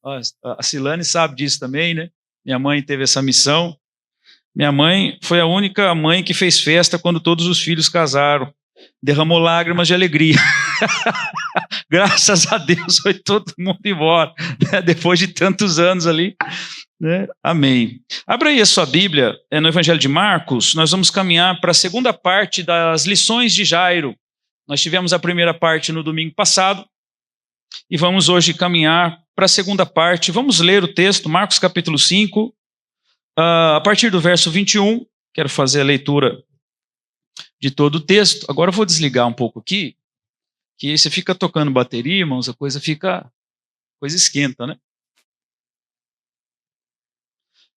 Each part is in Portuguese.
A Silane sabe disso também, né? Minha mãe teve essa missão. Minha mãe foi a única mãe que fez festa quando todos os filhos casaram. Derramou lágrimas de alegria. Graças a Deus foi todo mundo embora, né? Depois de tantos anos ali, né? Amém. Abra aí a sua Bíblia, no Evangelho de Marcos. Nós vamos caminhar para a segunda parte das lições de Jairo. Nós tivemos a primeira parte no domingo passado e vamos hoje caminhar para a segunda parte. Vamos ler o texto, Marcos capítulo 5, a partir do verso 21. Quero fazer a leitura de todo o texto. Agora eu vou desligar um pouco aqui, que aí você fica tocando bateria, irmãos, a coisa esquenta, né?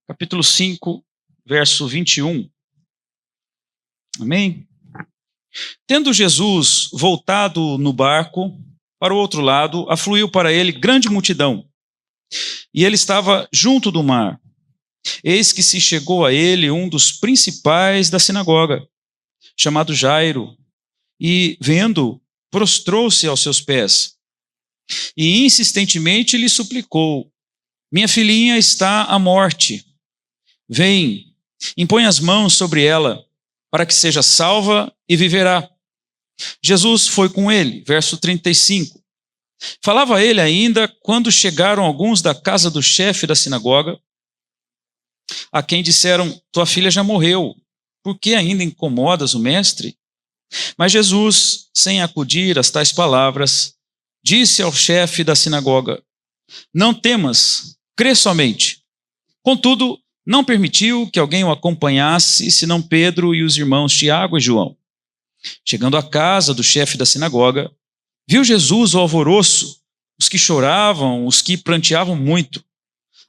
Capítulo 5, verso 21. Amém? Tendo Jesus voltado no barco para o outro lado, afluiu para ele grande multidão, e ele estava junto do mar. Eis que se chegou a ele um dos principais da sinagoga, chamado Jairo, e, vendo, prostrou-se aos seus pés, e insistentemente lhe suplicou: minha filhinha está à morte. Vem, impõe as mãos sobre ela, para que seja salva e viverá. Jesus foi com ele, verso 35. Falava ele ainda quando chegaram alguns da casa do chefe da sinagoga, a quem disseram: tua filha já morreu, por que ainda incomodas o mestre? Mas Jesus, sem acudir às tais palavras, disse ao chefe da sinagoga: não temas, crê somente. Contudo, não permitiu que alguém o acompanhasse, senão Pedro e os irmãos Tiago e João. Chegando à casa do chefe da sinagoga, viu Jesus o alvoroço, os que choravam, os que pranteavam muito.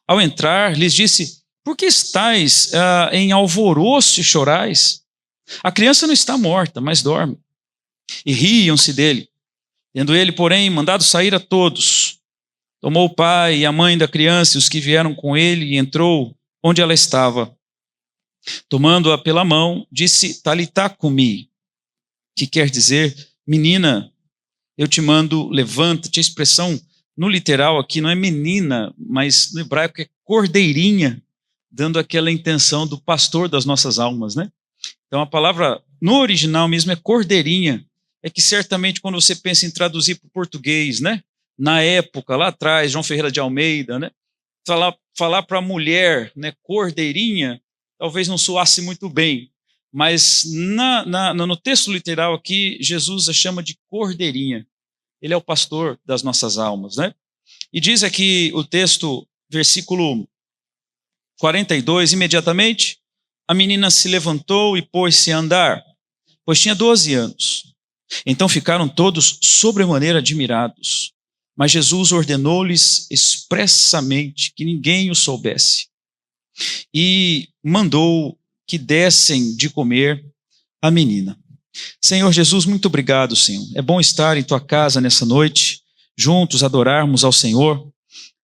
Ao entrar, lhes disse: por que estáis em alvoroço e chorais? A criança não está morta, mas dorme. E riam-se dele. Tendo ele, porém, mandado sair a todos, tomou o pai e a mãe da criança e os que vieram com ele e entrou onde ela estava. Tomando-a pela mão, disse: Talitá cumi, que quer dizer: menina, eu te mando, levanta-te. A expressão no literal aqui não é menina, mas no hebraico é cordeirinha, dando aquela intenção do pastor das nossas almas, né? Então a palavra no original mesmo é cordeirinha. É que certamente quando você pensa em traduzir para o português, né? Na época, lá atrás, João Ferreira de Almeida, né? Falar para a mulher, né, cordeirinha, talvez não soasse muito bem, mas no texto literal aqui, Jesus a chama de cordeirinha. Ele é o pastor das nossas almas, né? E diz aqui o texto, versículo 42, imediatamente a menina se levantou e pôs-se a andar, pois tinha 12 anos. Então ficaram todos sobremaneira admirados. Mas Jesus ordenou-lhes expressamente que ninguém o soubesse, e mandou que dessem de comer à menina. Senhor Jesus, muito obrigado, Senhor. É bom estar em tua casa nessa noite, juntos adorarmos ao Senhor.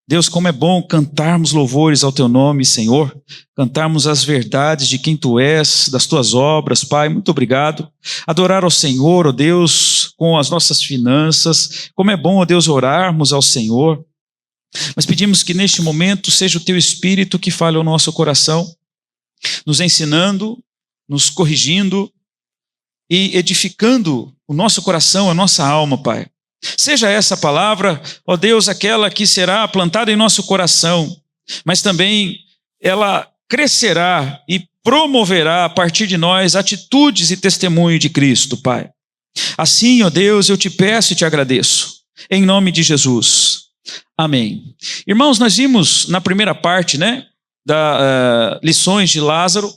Deus, como é bom cantarmos louvores ao teu nome, Senhor, cantarmos as verdades de quem tu és, das tuas obras, Pai, muito obrigado. Adorar ao Senhor, ó Deus, com as nossas finanças, como é bom, ó Deus, orarmos ao Senhor, mas pedimos que neste momento seja o teu Espírito que fale ao nosso coração, nos ensinando, nos corrigindo e edificando o nosso coração, a nossa alma, Pai. Seja essa palavra, ó Deus, aquela que será plantada em nosso coração, mas também ela crescerá e promoverá a partir de nós atitudes e testemunho de Cristo, Pai. Assim, ó Deus, eu te peço e te agradeço, em nome de Jesus. Amém. Irmãos, nós vimos na primeira parte, né, da lições de Lázaro,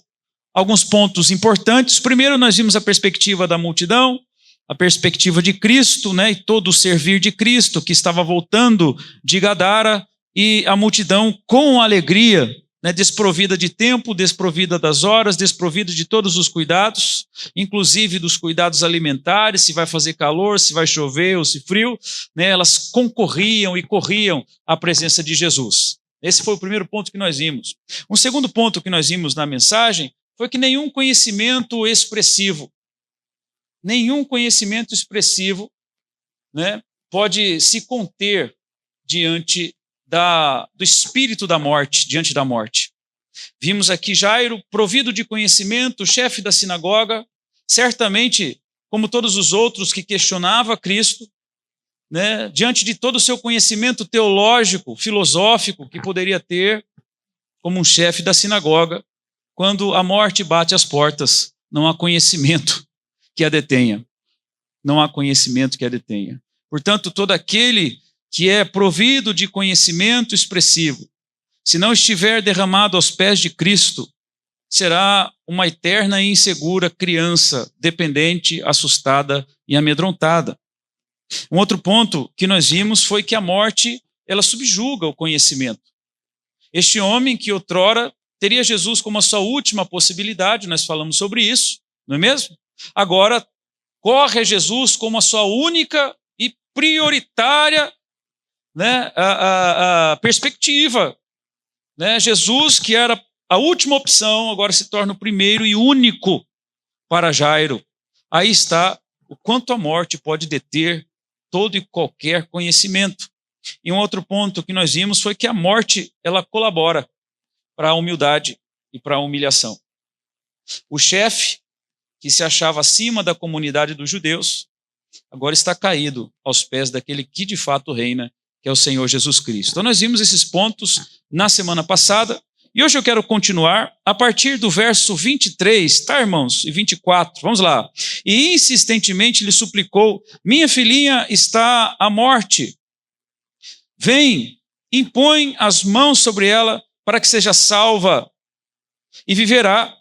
alguns pontos importantes. Primeiro, nós vimos a perspectiva da multidão, a perspectiva de Cristo, né, e todo o servir de Cristo, que estava voltando de Gadara, e a multidão com alegria, né, desprovida de tempo, desprovida das horas, desprovida de todos os cuidados, inclusive dos cuidados alimentares, se vai fazer calor, se vai chover ou se frio, né, elas concorriam e corriam à presença de Jesus. Esse foi o primeiro ponto que nós vimos. Um segundo ponto que nós vimos na mensagem foi que nenhum conhecimento expressivo, né, pode se conter diante do espírito da morte, diante da morte. Vimos aqui Jairo, provido de conhecimento, chefe da sinagoga, certamente, como todos os outros que questionava Cristo, né, diante de todo o seu conhecimento teológico, filosófico que poderia ter, como um chefe da sinagoga, quando a morte bate às portas, não há conhecimento que a detenha. Não há conhecimento que a detenha. Portanto, todo aquele que é provido de conhecimento expressivo, se não estiver derramado aos pés de Cristo, será uma eterna e insegura criança, dependente, assustada e amedrontada. Um outro ponto que nós vimos foi que a morte, ela subjuga o conhecimento. Este homem que outrora teria Jesus como a sua última possibilidade, nós falamos sobre isso, não é mesmo? Agora, corre a Jesus como a sua única e prioritária, né, a perspectiva. Né? Jesus, que era a última opção, agora se torna o primeiro e único para Jairo. Aí está o quanto a morte pode deter todo e qualquer conhecimento. E um outro ponto que nós vimos foi que a morte, ela colabora para a humildade e para a humilhação. O chefe, que se achava acima da comunidade dos judeus, agora está caído aos pés daquele que de fato reina, que é o Senhor Jesus Cristo. Então nós vimos esses pontos na semana passada, e hoje eu quero continuar a partir do verso 23, tá, irmãos? E 24, vamos lá. E insistentemente lhe suplicou: minha filhinha está à morte. Vem, impõe as mãos sobre ela para que seja salva e viverá.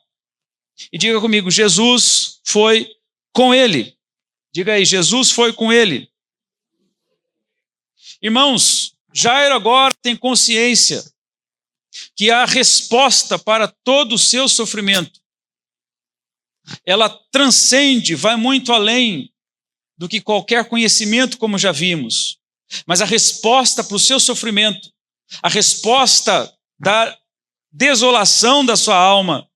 E diga comigo: Jesus foi com ele. Diga aí: Jesus foi com ele. Irmãos, Jairo agora tem consciência que a resposta para todo o seu sofrimento, ela transcende, vai muito além do que qualquer conhecimento, como já vimos. Mas a resposta para o seu sofrimento, a resposta da desolação da sua alma,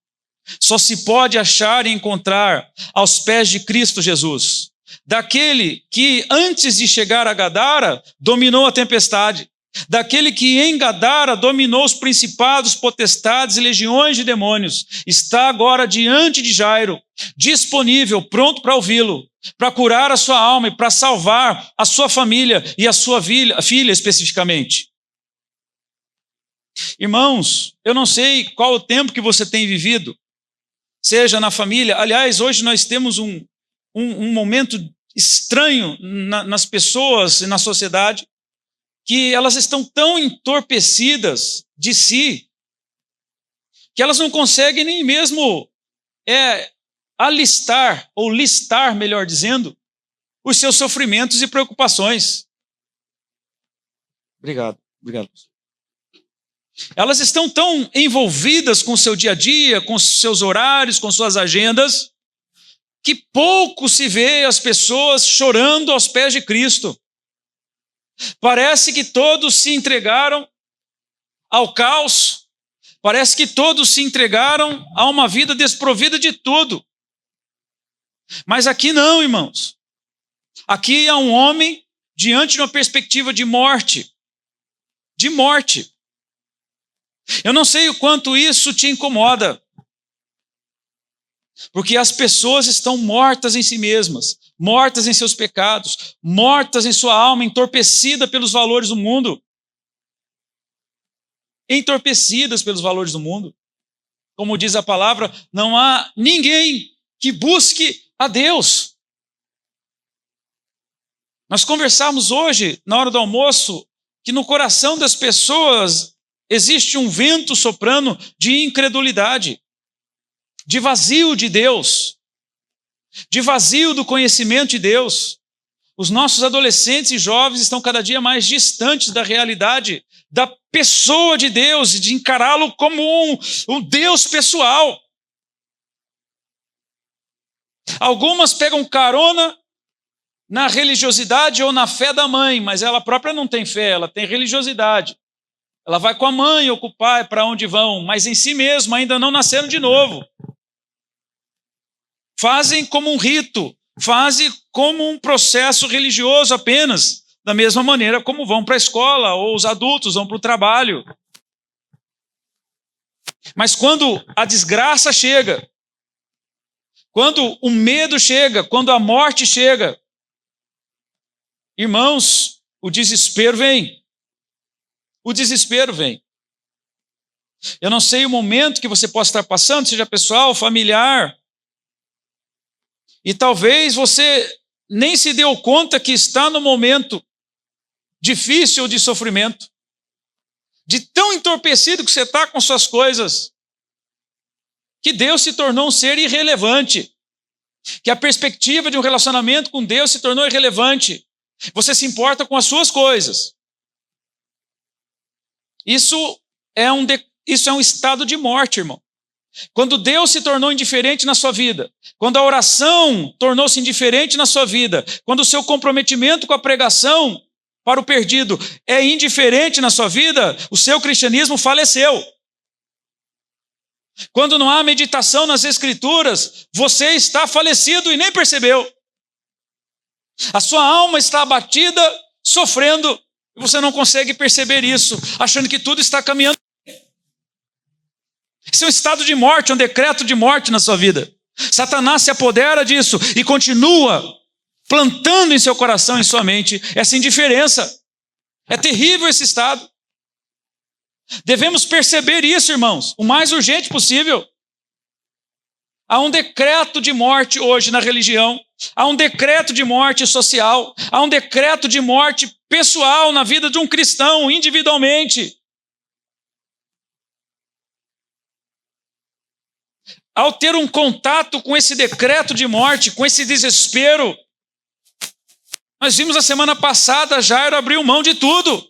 só se pode achar e encontrar aos pés de Cristo Jesus, daquele que antes de chegar a Gadara dominou a tempestade, daquele que em Gadara dominou os principados, potestades e legiões de demônios, está agora diante de Jairo, disponível, pronto para ouvi-lo, para curar a sua alma e para salvar a sua família e a sua filha especificamente. Irmãos, eu não sei qual o tempo que você tem vivido, seja na família. Aliás, hoje nós temos um momento estranho nas pessoas e na sociedade, que elas estão tão entorpecidas de si, que elas não conseguem nem mesmo alistar, ou listar, melhor dizendo, os seus sofrimentos e preocupações. Obrigado. Elas estão tão envolvidas com o seu dia a dia, com os seus horários, com suas agendas, que pouco se vê as pessoas chorando aos pés de Cristo. Parece que todos se entregaram ao caos, parece que todos se entregaram a uma vida desprovida de tudo. Mas aqui não, irmãos. Aqui há um homem diante de uma perspectiva de morte. De morte. Eu não sei o quanto isso te incomoda, porque as pessoas estão mortas em si mesmas, mortas em seus pecados, mortas em sua alma, entorpecida pelos valores do mundo. Entorpecidas pelos valores do mundo. Como diz a palavra, não há ninguém que busque a Deus. Nós conversamos hoje, na hora do almoço, que no coração das pessoas existe um vento soprando de incredulidade, de vazio de Deus, de vazio do conhecimento de Deus. Os nossos adolescentes e jovens estão cada dia mais distantes da realidade da pessoa de Deus e de encará-lo como um Deus pessoal. Algumas pegam carona na religiosidade ou na fé da mãe, mas ela própria não tem fé, ela tem religiosidade. Ela vai com a mãe ou com o pai para onde vão, mas em si mesmo ainda não nasceram de novo. Fazem como um rito, fazem como um processo religioso apenas, da mesma maneira como vão para a escola, ou os adultos vão para o trabalho. Mas quando a desgraça chega, quando o medo chega, quando a morte chega, irmãos, o desespero vem. O desespero vem. Eu não sei o momento que você possa estar passando, seja pessoal, familiar, e talvez você nem se deu conta que está no momento difícil de sofrimento, de tão entorpecido que você está com suas coisas, que Deus se tornou um ser irrelevante, que a perspectiva de um relacionamento com Deus se tornou irrelevante. Você se importa com as suas coisas. Isso é um estado de morte, irmão. Quando Deus se tornou indiferente na sua vida, quando a oração tornou-se indiferente na sua vida, quando o seu comprometimento com a pregação para o perdido é indiferente na sua vida, o seu cristianismo faleceu. Quando não há meditação nas Escrituras, você está falecido e nem percebeu. A sua alma está abatida, sofrendo, e você não consegue perceber isso, achando que tudo está caminhando. Esse é um estado de morte, um decreto de morte na sua vida. Satanás se apodera disso e continua plantando em seu coração, em sua mente, essa indiferença. É terrível esse estado. Devemos perceber isso, irmãos, o mais urgente possível. Há um decreto de morte hoje na religião, há um decreto de morte social, há um decreto de morte pessoal na vida de um cristão, individualmente. Ao ter um contato com esse decreto de morte, com esse desespero, nós vimos a semana passada, Jairo abriu mão de tudo.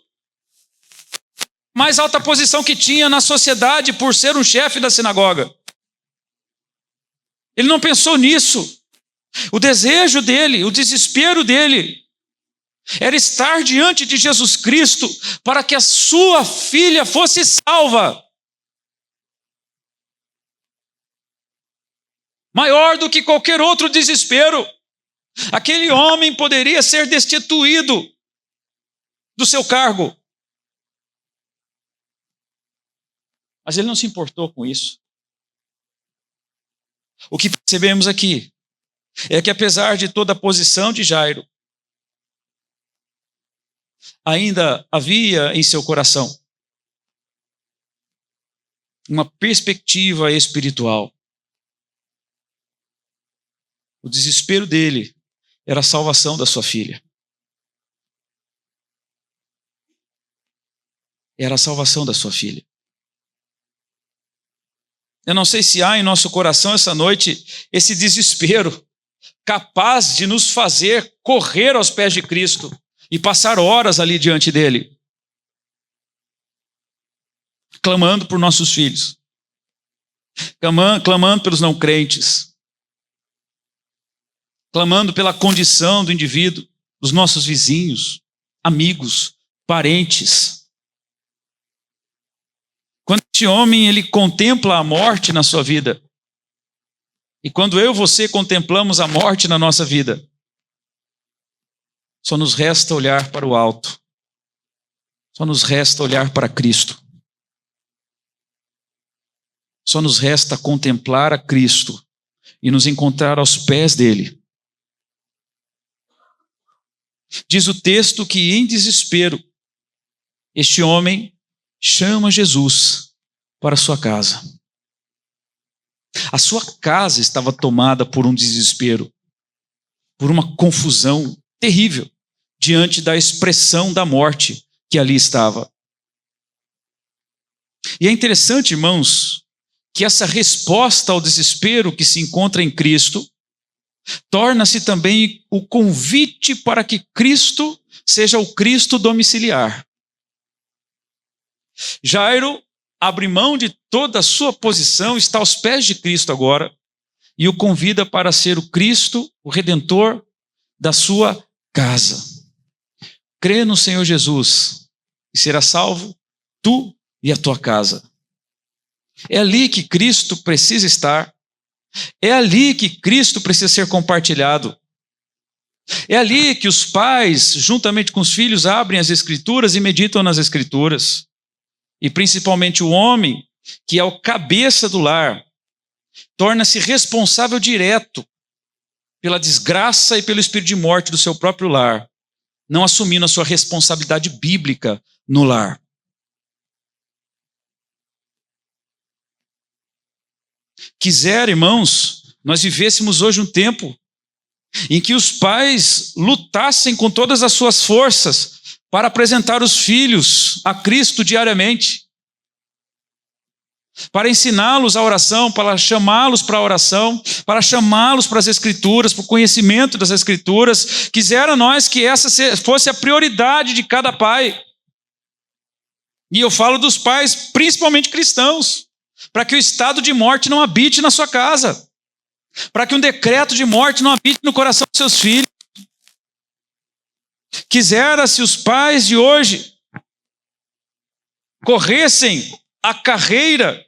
Mais alta posição que tinha na sociedade por ser um chefe da sinagoga. Ele não pensou nisso. O desejo dele, o desespero dele, era estar diante de Jesus Cristo para que a sua filha fosse salva. Maior do que qualquer outro desespero. Aquele homem poderia ser destituído do seu cargo. Mas ele não se importou com isso. O que percebemos aqui é que, apesar de toda a posição de Jairo, ainda havia em seu coração uma perspectiva espiritual. O desespero dele era a salvação da sua filha. Era a salvação da sua filha. Eu não sei se há em nosso coração essa noite esse desespero capaz de nos fazer correr aos pés de Cristo e passar horas ali diante dele, clamando por nossos filhos, clamando pelos não crentes, clamando pela condição do indivíduo, dos nossos vizinhos, amigos, parentes. Quando este homem ele contempla a morte na sua vida, e quando eu e você contemplamos a morte na nossa vida, só nos resta olhar para o alto, só nos resta olhar para Cristo, só nos resta contemplar a Cristo e nos encontrar aos pés dele. Diz o texto que em desespero, este homem chama Jesus para a sua casa. A sua casa estava tomada por um desespero, por uma confusão terrível, diante da expressão da morte que ali estava. E é interessante, irmãos, que essa resposta ao desespero que se encontra em Cristo torna-se também o convite para que Cristo seja o Cristo domiciliar. Jairo abre mão de toda a sua posição, está aos pés de Cristo agora, e o convida para ser o Cristo, o Redentor da sua casa. Crê no Senhor Jesus e será salvo tu e a tua casa. É ali que Cristo precisa estar. É ali que Cristo precisa ser compartilhado. É ali que os pais, juntamente com os filhos, abrem as Escrituras e meditam nas Escrituras. E principalmente o homem, que é o cabeça do lar, torna-se responsável direto pela desgraça e pelo espírito de morte do seu próprio lar, não assumindo a sua responsabilidade bíblica no lar. Quisera, irmãos, nós vivêssemos hoje um tempo em que os pais lutassem com todas as suas forças para apresentar os filhos a Cristo diariamente, para ensiná-los a oração, para chamá-los para a oração, para chamá-los para as Escrituras, para o conhecimento das Escrituras. Quisera nós que essa fosse a prioridade de cada pai. E eu falo dos pais, principalmente cristãos, para que o estado de morte não habite na sua casa, para que um decreto de morte não habite no coração dos seus filhos. Quisera se os pais de hoje corressem a carreira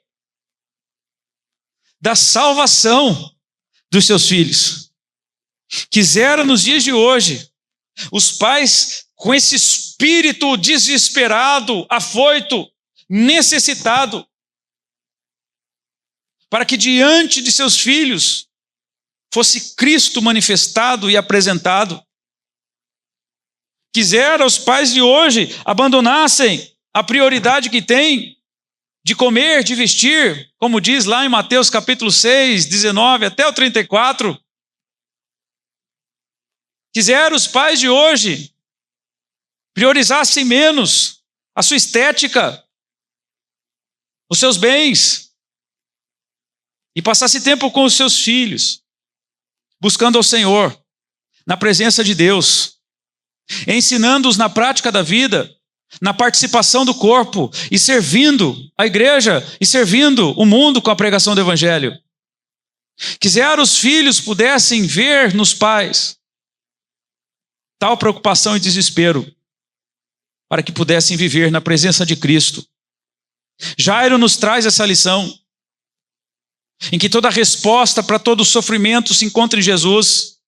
da salvação dos seus filhos. Quisera nos dias de hoje os pais com esse espírito desesperado, afoito, necessitado, para que diante de seus filhos fosse Cristo manifestado e apresentado. Quisera os pais de hoje abandonassem a prioridade que têm de comer, de vestir, como diz lá em Mateus capítulo 6, 19 até o 34. Quisera os pais de hoje priorizassem menos a sua estética, os seus bens, e passasse tempo com os seus filhos, buscando ao Senhor, na presença de Deus, ensinando-os na prática da vida, na participação do corpo, e servindo a igreja, e servindo o mundo com a pregação do Evangelho. Quisera os filhos pudessem ver nos pais tal preocupação e desespero, para que pudessem viver na presença de Cristo. Jairo nos traz essa lição, em que toda resposta para todo sofrimento se encontra em Jesus,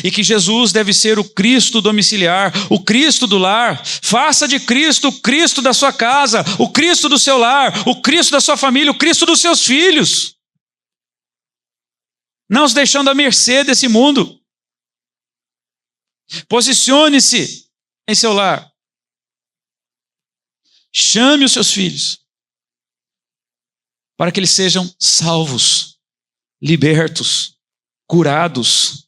e que Jesus deve ser o Cristo domiciliar, o Cristo do lar. Faça de Cristo o Cristo da sua casa, o Cristo do seu lar, o Cristo da sua família, o Cristo dos seus filhos. Não os deixando à mercê desse mundo. Posicione-se em seu lar. Chame os seus filhos, para que eles sejam salvos, libertos, curados,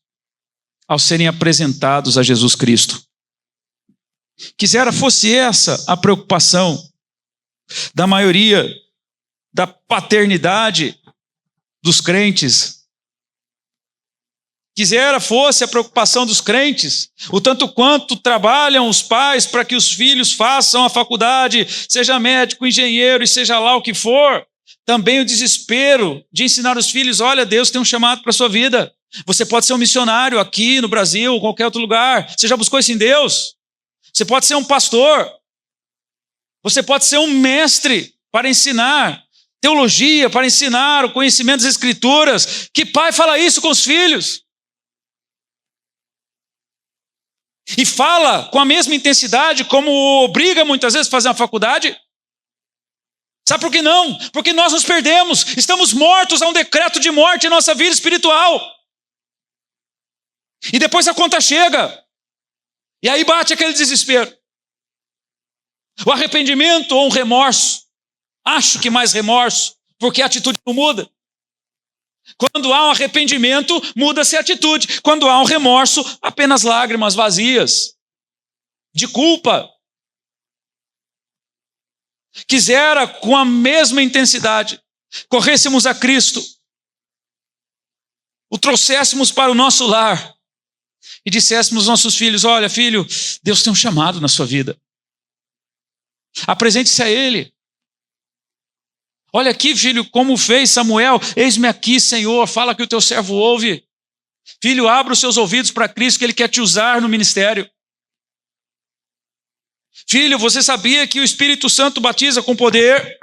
ao serem apresentados a Jesus Cristo. Quisera fosse essa a preocupação da maioria da paternidade dos crentes. Quisera fosse a preocupação dos crentes, o tanto quanto trabalham os pais para que os filhos façam a faculdade, seja médico, engenheiro e seja lá o que for. Também o desespero de ensinar os filhos: olha, Deus tem um chamado para a sua vida. Você pode ser um missionário aqui no Brasil ou qualquer outro lugar. Você já buscou isso em Deus? Você pode ser um pastor. Você pode ser um mestre para ensinar teologia, para ensinar o conhecimento das Escrituras. Que pai fala isso com os filhos? E fala com a mesma intensidade como obriga muitas vezes a fazer uma faculdade? Sabe por que não? Porque nós nos perdemos. Estamos mortos a um decreto de morte em nossa vida espiritual. E depois a conta chega. E aí bate aquele desespero. O arrependimento ou um remorso. Acho que mais remorso, porque a atitude não muda. Quando há um arrependimento, muda-se a atitude. Quando há um remorso, apenas lágrimas vazias, de culpa. Quisera, com a mesma intensidade, corrêssemos a Cristo, o trouxéssemos para o nosso lar, e disséssemos aos nossos filhos: olha, filho, Deus tem um chamado na sua vida. Apresente-se a Ele. Olha aqui, filho, como fez Samuel. Eis-me aqui, Senhor, fala que o teu servo ouve. Filho, abra os seus ouvidos para Cristo, que Ele quer te usar no ministério. Filho, você sabia que o Espírito Santo batiza com poder?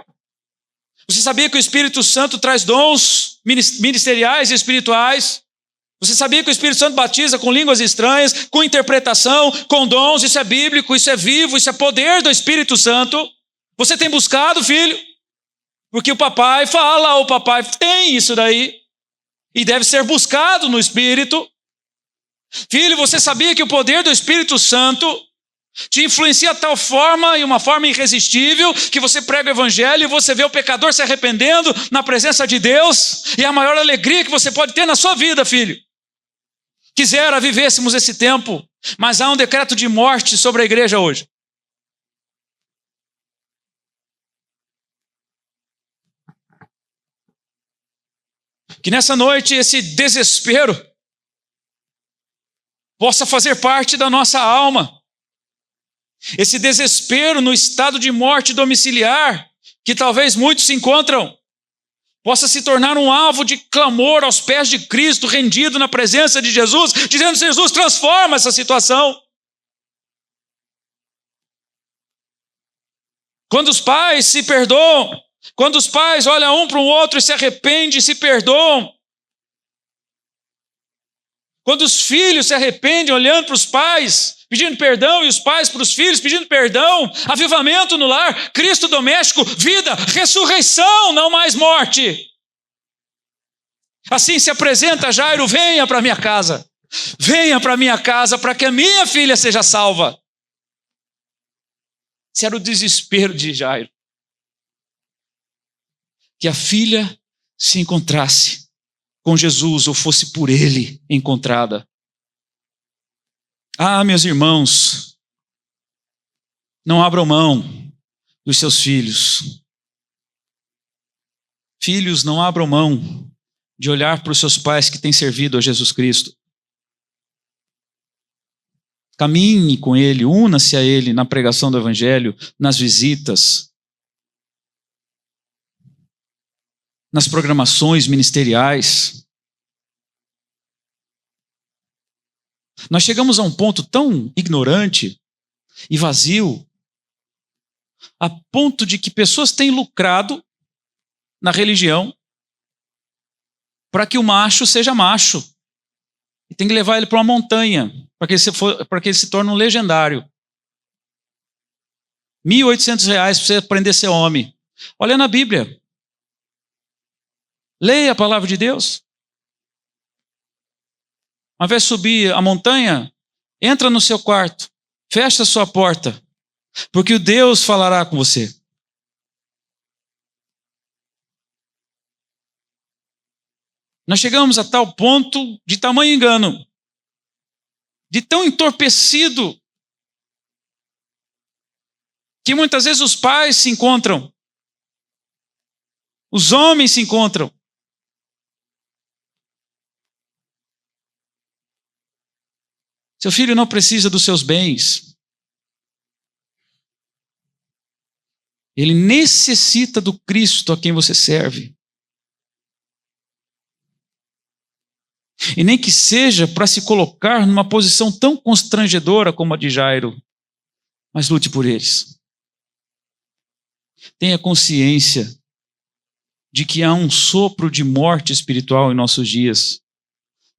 Você sabia que o Espírito Santo traz dons ministeriais e espirituais? Você sabia que o Espírito Santo batiza com línguas estranhas, com interpretação, com dons? Isso é bíblico, isso é vivo, isso é poder do Espírito Santo. Você tem buscado, filho? Porque o papai fala, o papai tem isso daí. E deve ser buscado no Espírito. Filho, você sabia que o poder do Espírito Santo te influencia de tal forma, e uma forma irresistível, que você prega o Evangelho e você vê o pecador se arrependendo na presença de Deus, e é a maior alegria que você pode ter na sua vida, filho. Quisera vivêssemos esse tempo, mas há um decreto de morte sobre a igreja hoje. Que nessa noite esse desespero possa fazer parte da nossa alma. Esse desespero no estado de morte domiciliar, que talvez muitos se encontram, possa se tornar um alvo de clamor aos pés de Cristo, rendido na presença de Jesus, dizendo: Jesus, transforma essa situação. Quando os pais se perdoam, quando os pais olham um para o outro e se arrependem e se perdoam, quando os filhos se arrependem olhando para os pais, pedindo perdão, e os pais para os filhos pedindo perdão, avivamento no lar, Cristo doméstico, vida, ressurreição, não mais morte. Assim se apresenta Jairo: venha para minha casa para que a minha filha seja salva. Esse era o desespero de Jairo, que a filha se encontrasse com Jesus, ou fosse por ele encontrada. Ah, meus irmãos, não abram mão dos seus filhos. Filhos, não abram mão de olhar para os seus pais que têm servido a Jesus Cristo. Caminhe com ele, una-se a ele na pregação do Evangelho, nas visitas, nas programações ministeriais. Nós chegamos a um ponto tão ignorante e vazio, a ponto de que pessoas têm lucrado na religião para que o macho seja macho. E tem que levar ele para uma montanha, para que ele se torne um legendário. R$ 1.800 para você aprender a ser homem. Olha na Bíblia. Leia a palavra de Deus. Ao invés de subir a montanha, entra no seu quarto, fecha a sua porta, porque o Deus falará com você. Nós chegamos a tal ponto de tamanho engano, de tão entorpecido, que muitas vezes os pais se encontram, os homens se encontram. Seu filho não precisa dos seus bens. Ele necessita do Cristo a quem você serve. E nem que seja para se colocar numa posição tão constrangedora como a de Jairo, mas lute por eles. Tenha consciência de que há um sopro de morte espiritual em nossos dias,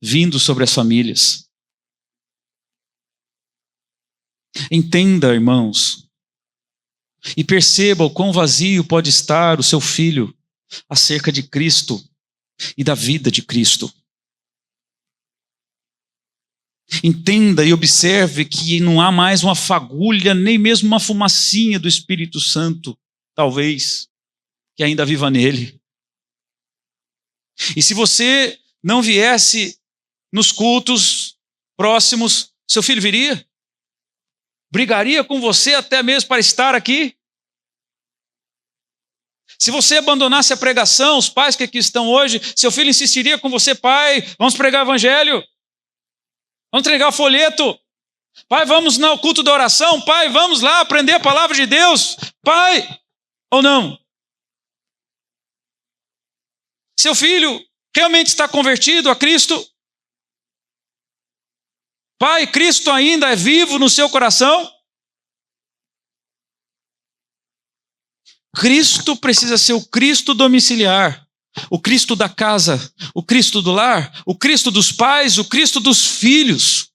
vindo sobre as famílias. Entenda, irmãos, e perceba o quão vazio pode estar o seu filho acerca de Cristo e da vida de Cristo. Entenda e observe que não há mais uma fagulha, nem mesmo uma fumacinha do Espírito Santo, talvez, que ainda viva nele. E se você não viesse nos cultos próximos, seu filho viria? Brigaria com você até mesmo para estar aqui? Se você abandonasse a pregação, os pais que aqui estão hoje, seu filho insistiria com você: pai, vamos pregar o Evangelho, vamos entregar o folheto, pai, vamos no culto da oração, pai, vamos lá aprender a palavra de Deus, pai, ou não? Seu filho realmente está convertido a Cristo? Pai, Cristo ainda é vivo no seu coração? Cristo precisa ser o Cristo domiciliar, o Cristo da casa, o Cristo do lar, o Cristo dos pais, o Cristo dos filhos,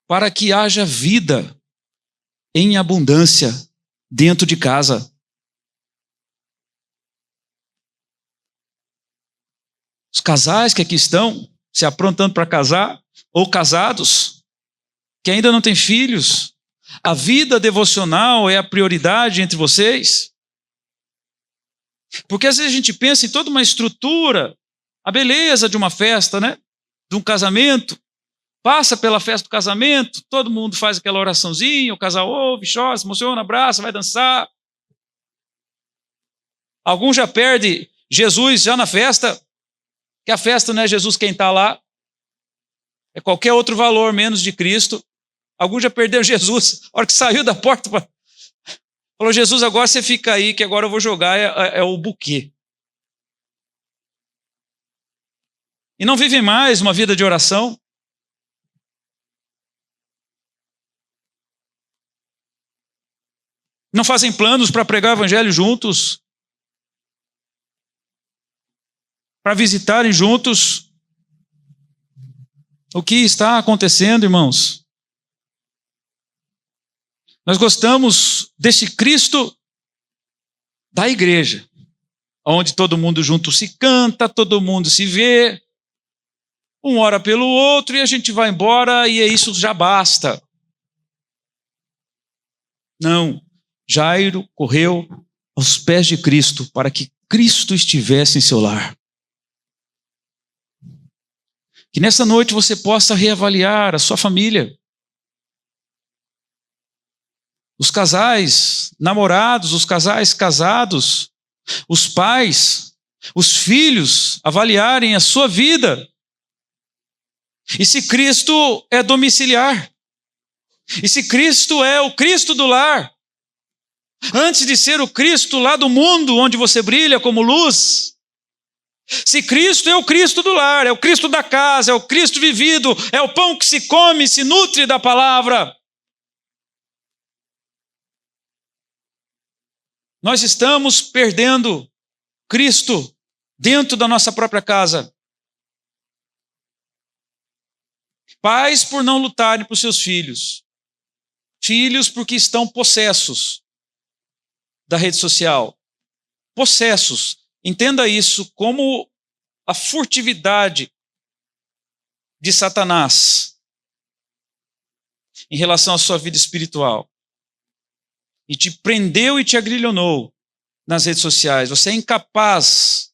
para que haja vida em abundância dentro de casa. Os casais que aqui estão se aprontando para casar, ou casados, que ainda não têm filhos, a vida devocional é a prioridade entre vocês? Porque às vezes a gente pensa em toda uma estrutura, a beleza de uma festa, né? De um casamento, passa pela festa do casamento, todo mundo faz aquela oraçãozinha, o casal ouve, chora, se emociona, abraça, vai dançar. Alguns já perdem Jesus já na festa, que a festa não é Jesus quem está lá, é qualquer outro valor menos de Cristo. Alguns já perderam Jesus, a hora que saiu da porta, falou, Jesus, agora você fica aí, que agora eu vou jogar é o buquê. E não vivem mais uma vida de oração. Não fazem planos para pregar o evangelho juntos, para visitarem juntos. O que está acontecendo, irmãos? Nós gostamos deste Cristo da igreja, onde todo mundo junto se canta, todo mundo se vê, um ora pelo outro e a gente vai embora e isso já basta. Não, Jairo correu aos pés de Cristo para que Cristo estivesse em seu lar. Que nessa noite você possa reavaliar a sua família. Os casais namorados, os casais casados, os pais, os filhos avaliarem a sua vida. E se Cristo é domiciliar? E se Cristo é o Cristo do lar? Antes de ser o Cristo lá do mundo, onde você brilha como luz, se Cristo é o Cristo do lar, é o Cristo da casa, é o Cristo vivido, é o pão que se come, se nutre da palavra, nós estamos perdendo Cristo dentro da nossa própria casa. Pais por não lutarem por seus filhos. Filhos porque estão possessos da rede social. Possessos. Entenda isso como a furtividade de Satanás em relação à sua vida espiritual. E te prendeu e te agrilhonou nas redes sociais. Você é incapaz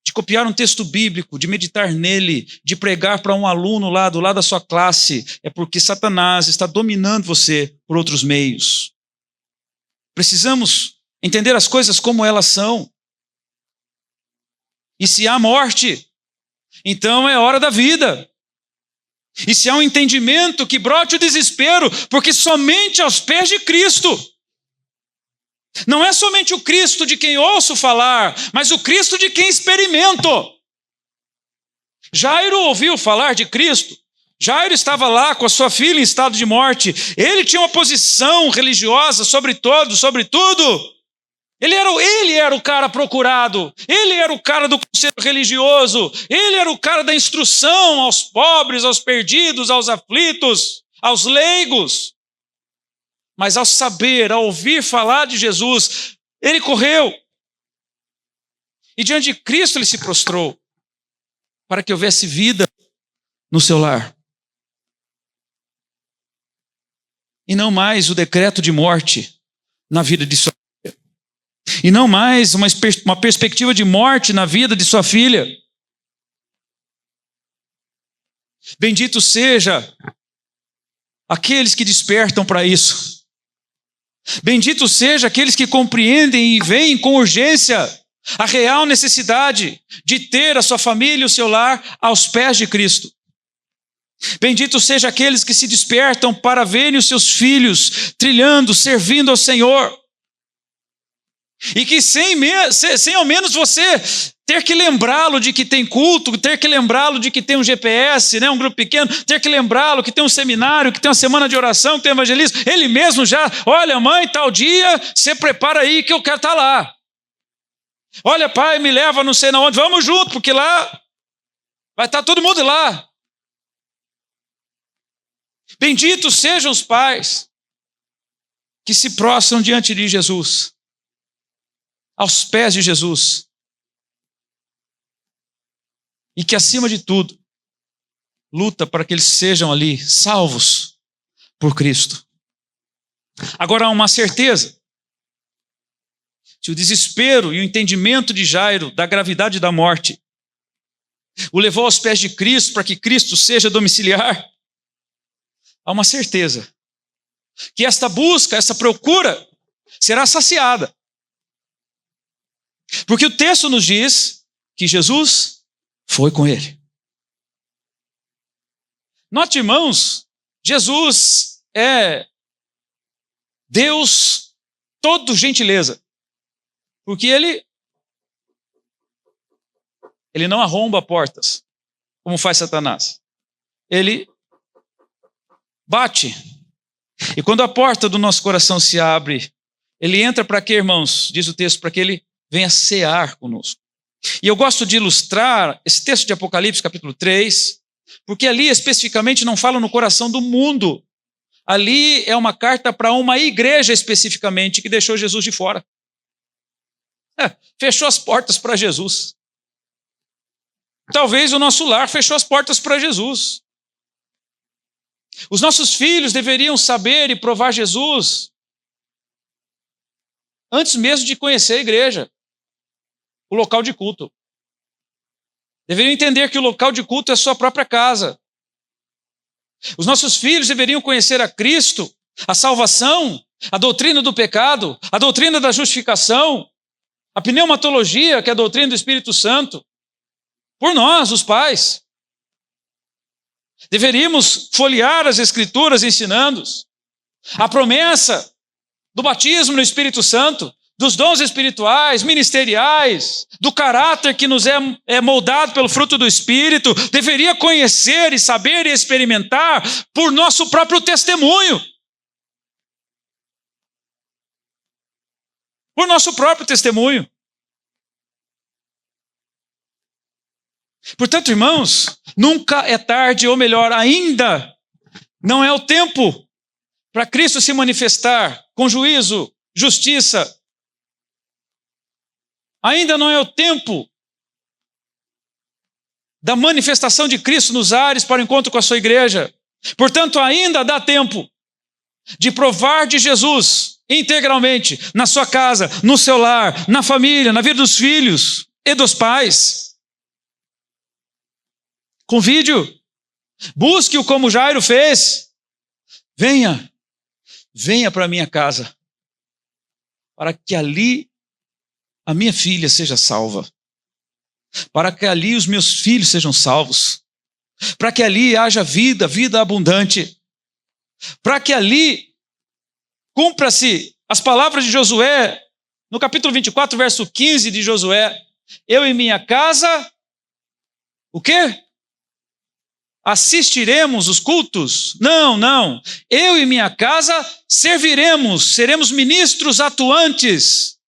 de copiar um texto bíblico, de meditar nele, de pregar para um aluno lá do lado da sua classe. É porque Satanás está dominando você por outros meios. Precisamos entender as coisas como elas são. E se há morte, então é hora da vida. E se há um entendimento, que brote o desespero, porque somente aos pés de Cristo. Não é somente o Cristo de quem ouço falar, mas o Cristo de quem experimento. Jairo ouviu falar de Cristo. Jairo estava lá com a sua filha em estado de morte. Ele tinha uma posição religiosa sobre todos, sobre tudo. Ele era o cara procurado. Ele era o cara do conselho religioso. Ele era o cara da instrução aos pobres, aos perdidos, aos aflitos, aos leigos. Mas ao saber, ao ouvir falar de Jesus, ele correu. E diante de Cristo ele se prostrou, para que houvesse vida no seu lar. E não mais o decreto de morte na vida de sua filha. E não mais uma perspectiva de morte na vida de sua filha. Bendito seja aqueles que despertam para isso. Bendito seja aqueles que compreendem e veem com urgência a real necessidade de ter a sua família e o seu lar aos pés de Cristo. Bendito seja aqueles que se despertam para verem os seus filhos trilhando, servindo ao Senhor. E que sem ao menos você ter que lembrá-lo de que tem culto, ter que lembrá-lo de que tem um GPS, né, um grupo pequeno, ter que lembrá-lo que tem um seminário, que tem uma semana de oração, que tem evangelismo, ele mesmo já, olha mãe, tal dia, você prepara aí que eu quero estar lá. Olha, pai, me leva não sei na onde, vamos junto, porque lá vai estar todo mundo lá. Benditos sejam os pais que se prostram diante de Jesus, aos pés de Jesus, e que, acima de tudo, luta para que eles sejam ali salvos por Cristo. Agora há uma certeza: se o desespero e o entendimento de Jairo da gravidade da morte o levou aos pés de Cristo para que Cristo seja domiciliar, há uma certeza que esta busca, essa procura será saciada. Porque o texto nos diz que Jesus foi com ele. Note, irmãos, Jesus é Deus todo gentileza. Porque ele não arromba portas, como faz Satanás. Ele bate. E quando a porta do nosso coração se abre, ele entra para quê, irmãos? Diz o texto, para que ele venha cear conosco. E eu gosto de ilustrar esse texto de Apocalipse, capítulo 3, porque ali especificamente não fala no coração do mundo. Ali é uma carta para uma igreja especificamente que deixou Jesus de fora. Fechou as portas para Jesus. Talvez o nosso lar fechou as portas para Jesus. Os nossos filhos deveriam saber e provar Jesus antes mesmo de conhecer a igreja, o local de culto. Deveriam entender que o local de culto é a sua própria casa. Os nossos filhos deveriam conhecer a Cristo, a salvação, a doutrina do pecado, a doutrina da justificação, a pneumatologia, que é a doutrina do Espírito Santo, por nós, os pais. Deveríamos folhear as Escrituras ensinando-os a promessa do batismo no Espírito Santo, dos dons espirituais, ministeriais, do caráter que nos é moldado pelo fruto do Espírito. Deveria conhecer e saber e experimentar por nosso próprio testemunho. Por nosso próprio testemunho. Portanto, irmãos, nunca é tarde, ou melhor, ainda não é o tempo para Cristo se manifestar com juízo, justiça. Ainda não é o tempo da manifestação de Cristo nos ares para o encontro com a sua igreja. Portanto, ainda dá tempo de provar de Jesus integralmente na sua casa, no seu lar, na família, na vida dos filhos e dos pais. Convide-o, busque-o como Jairo fez. Venha para a minha casa, para que ali a minha filha seja salva, para que ali os meus filhos sejam salvos, para que ali haja vida, vida abundante, para que ali cumpra-se as palavras de Josué, no capítulo 24, verso 15 de Josué: eu e minha casa, o quê? Assistiremos os cultos? Não. Eu e minha casa serviremos, seremos ministros atuantes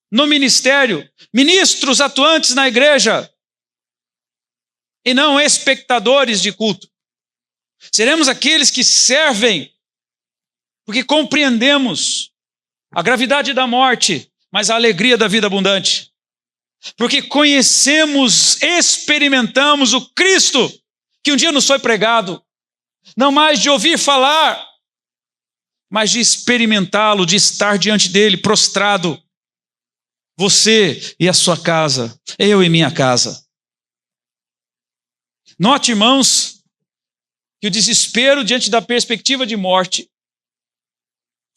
no ministério, ministros atuantes na igreja, e não espectadores de culto. Seremos aqueles que servem, porque compreendemos a gravidade da morte, mas a alegria da vida abundante. Porque conhecemos, experimentamos o Cristo que um dia nos foi pregado, não mais de ouvir falar, mas de experimentá-lo, de estar diante dele, prostrado. Você e a sua casa, eu e minha casa. Note, irmãos, que o desespero diante da perspectiva de morte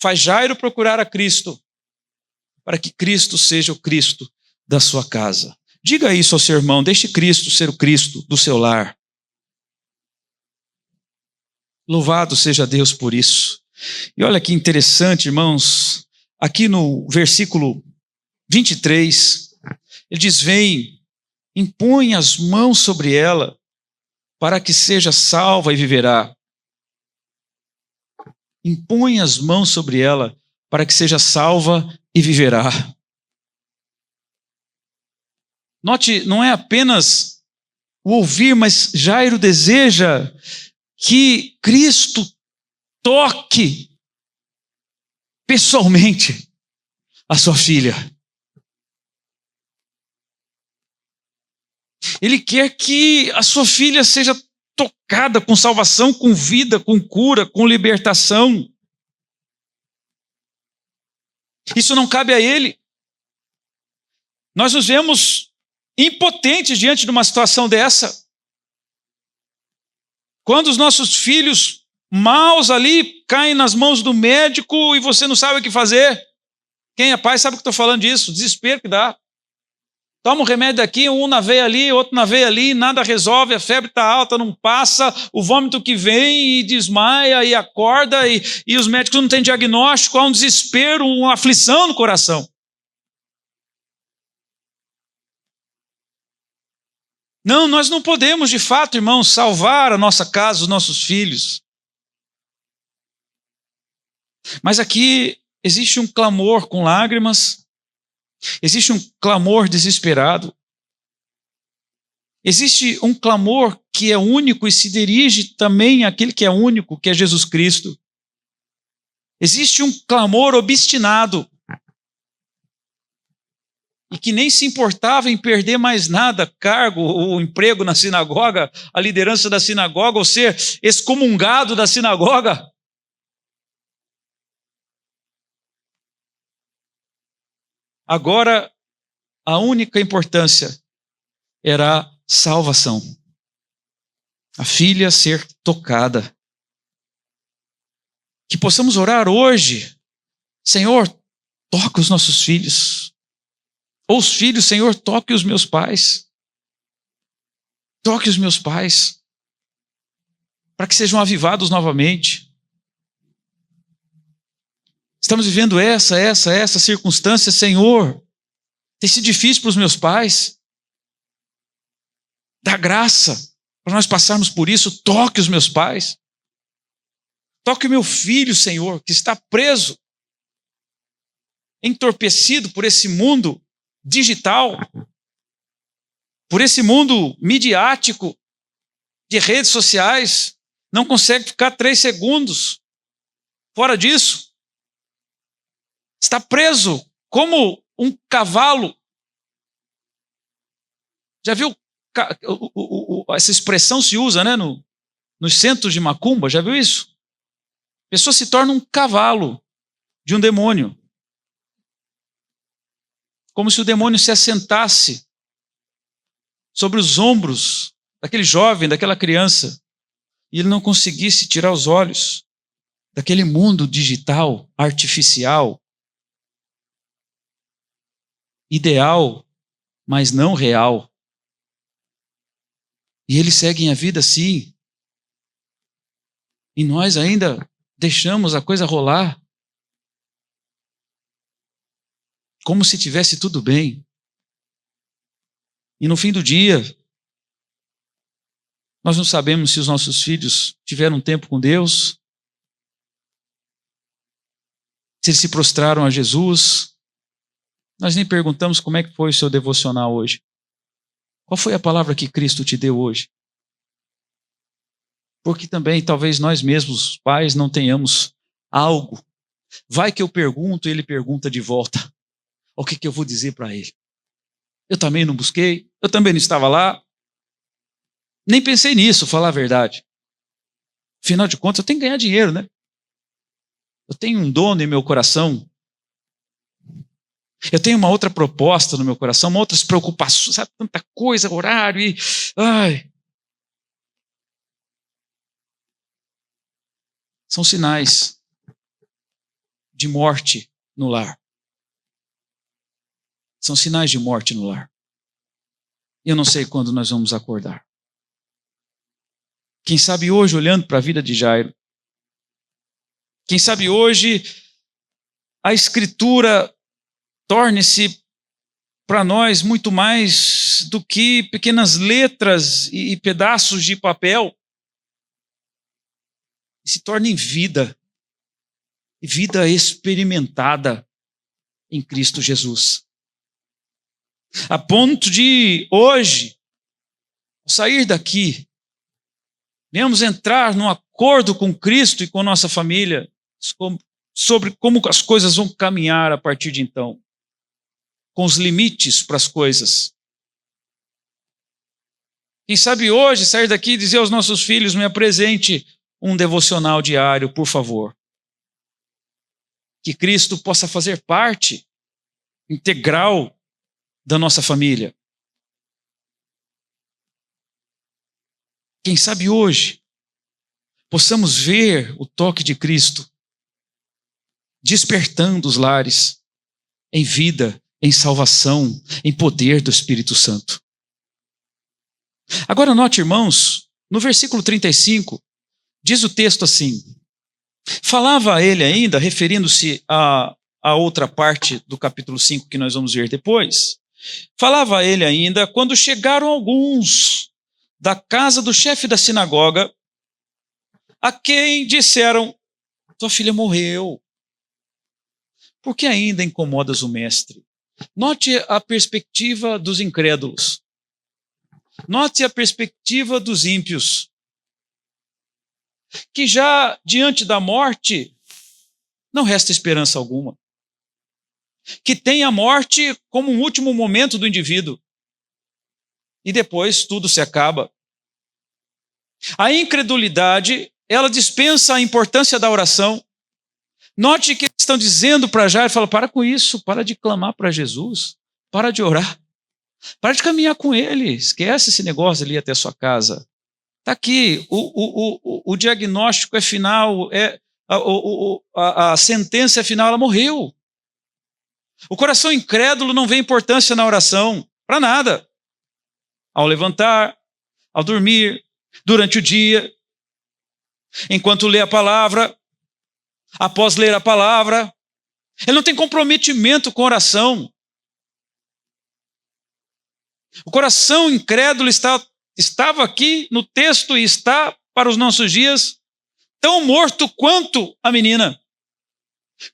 faz Jairo procurar a Cristo, para que Cristo seja o Cristo da sua casa. Diga isso ao seu irmão, deixe Cristo ser o Cristo do seu lar. Louvado seja Deus por isso. E olha que interessante, irmãos, aqui no versículo 23, ele diz: vem, impõe as mãos sobre ela, para que seja salva e viverá. Impõe as mãos sobre ela, para que seja salva e viverá. Note, não é apenas o ouvir, mas Jairo deseja que Cristo toque pessoalmente a sua filha. Ele quer que a sua filha seja tocada com salvação, com vida, com cura, com libertação. Isso não cabe a ele. Nós nos vemos impotentes diante de uma situação dessa. Quando os nossos filhos maus ali caem nas mãos do médico e você não sabe o que fazer. Quem é pai sabe o que estou falando disso, desespero que dá. Toma um remédio aqui, um na veia ali, outro na veia ali, nada resolve, a febre está alta, não passa, o vômito que vem e desmaia e acorda e os médicos não têm diagnóstico, há um desespero, uma aflição no coração. Não, nós não podemos de fato, irmãos, salvar a nossa casa, os nossos filhos. Mas aqui existe um clamor com lágrimas, existe um clamor desesperado, existe um clamor que é único e se dirige também àquele que é único, que é Jesus Cristo. Existe um clamor obstinado e que nem se importava em perder mais nada, cargo ou emprego na sinagoga, a liderança da sinagoga, ou ser excomungado da sinagoga. Agora, a única importância era a salvação. A filha ser tocada. Que possamos orar hoje. Senhor, toca os nossos filhos. Ou os filhos, Senhor, toque os meus pais. Toque os meus pais. Para que sejam avivados novamente. Estamos vivendo essa circunstância, Senhor. Tem sido difícil para os meus pais. Dá graça para nós passarmos por isso. Toque os meus pais. Toque o meu filho, Senhor, que está preso, entorpecido por esse mundo digital, por esse mundo midiático de redes sociais. Não consegue ficar 3 segundos fora disso. Está preso como um cavalo. Já viu essa expressão se usa, né, nos centros de macumba? Já viu isso? A pessoa se torna um cavalo de um demônio. Como se o demônio se assentasse sobre os ombros daquele jovem, daquela criança, e ele não conseguisse tirar os olhos daquele mundo digital, artificial, ideal, mas não real. E eles seguem a vida assim. E nós ainda deixamos a coisa rolar. Como se tivesse tudo bem. E no fim do dia, nós não sabemos se os nossos filhos tiveram tempo com Deus, se eles se prostraram a Jesus. Nós nem perguntamos como é que foi o seu devocional hoje. Qual foi a palavra que Cristo te deu hoje? Porque também talvez nós mesmos, pais, não tenhamos algo. Vai que eu pergunto e ele pergunta de volta. O que eu vou dizer para ele? Eu também não busquei, eu também não estava lá. Nem pensei nisso, falar a verdade. Afinal de contas, eu tenho que ganhar dinheiro, né? Eu tenho um dono em meu coração. Eu tenho uma outra proposta no meu coração, uma outras preocupações, sabe, tanta coisa, horário e... Ai. São sinais de morte no lar. São sinais de morte no lar. Eu não sei quando nós vamos acordar. Quem sabe hoje, olhando para a vida de Jairo, quem sabe hoje a Escritura torne-se para nós muito mais do que pequenas letras e pedaços de papel. E se torne em vida. E vida experimentada em Cristo Jesus. a ponto de hoje, ao sair daqui, venhamos entrar num acordo com Cristo e com nossa família sobre como as coisas vão caminhar a partir de então, com os limites para as coisas. Quem sabe hoje sair daqui e dizer aos nossos filhos: me apresente um devocional diário, por favor. Que Cristo possa fazer parte integral da nossa família. Quem sabe hoje possamos ver o toque de Cristo despertando os lares em vida, em salvação, em poder do Espírito Santo. Agora note, irmãos, no versículo 35, diz o texto assim: falava ele ainda, referindo-se a outra parte do capítulo 5 que nós vamos ver depois, falava ele ainda quando chegaram alguns da casa do chefe da sinagoga, a quem disseram: tua filha morreu, por que ainda incomodas o mestre? Note a perspectiva dos incrédulos. Note a perspectiva dos ímpios, que já diante da morte não resta esperança alguma, que tem a morte como um último momento do indivíduo, e depois tudo se acaba. A incredulidade, ela dispensa a importância da oração. Note que eles estão dizendo para Jairo, fala: para com isso, para de clamar para Jesus, para de orar, para de caminhar com ele, esquece esse negócio ali até a sua casa. Está aqui, o diagnóstico é final, a sentença é final, ela morreu. O coração incrédulo não vê importância na oração, para nada. Ao levantar, ao dormir, durante o dia, enquanto lê a palavra, após ler a palavra, ele não tem comprometimento com oração. O coração incrédulo estava aqui no texto e está para os nossos dias tão morto quanto a menina,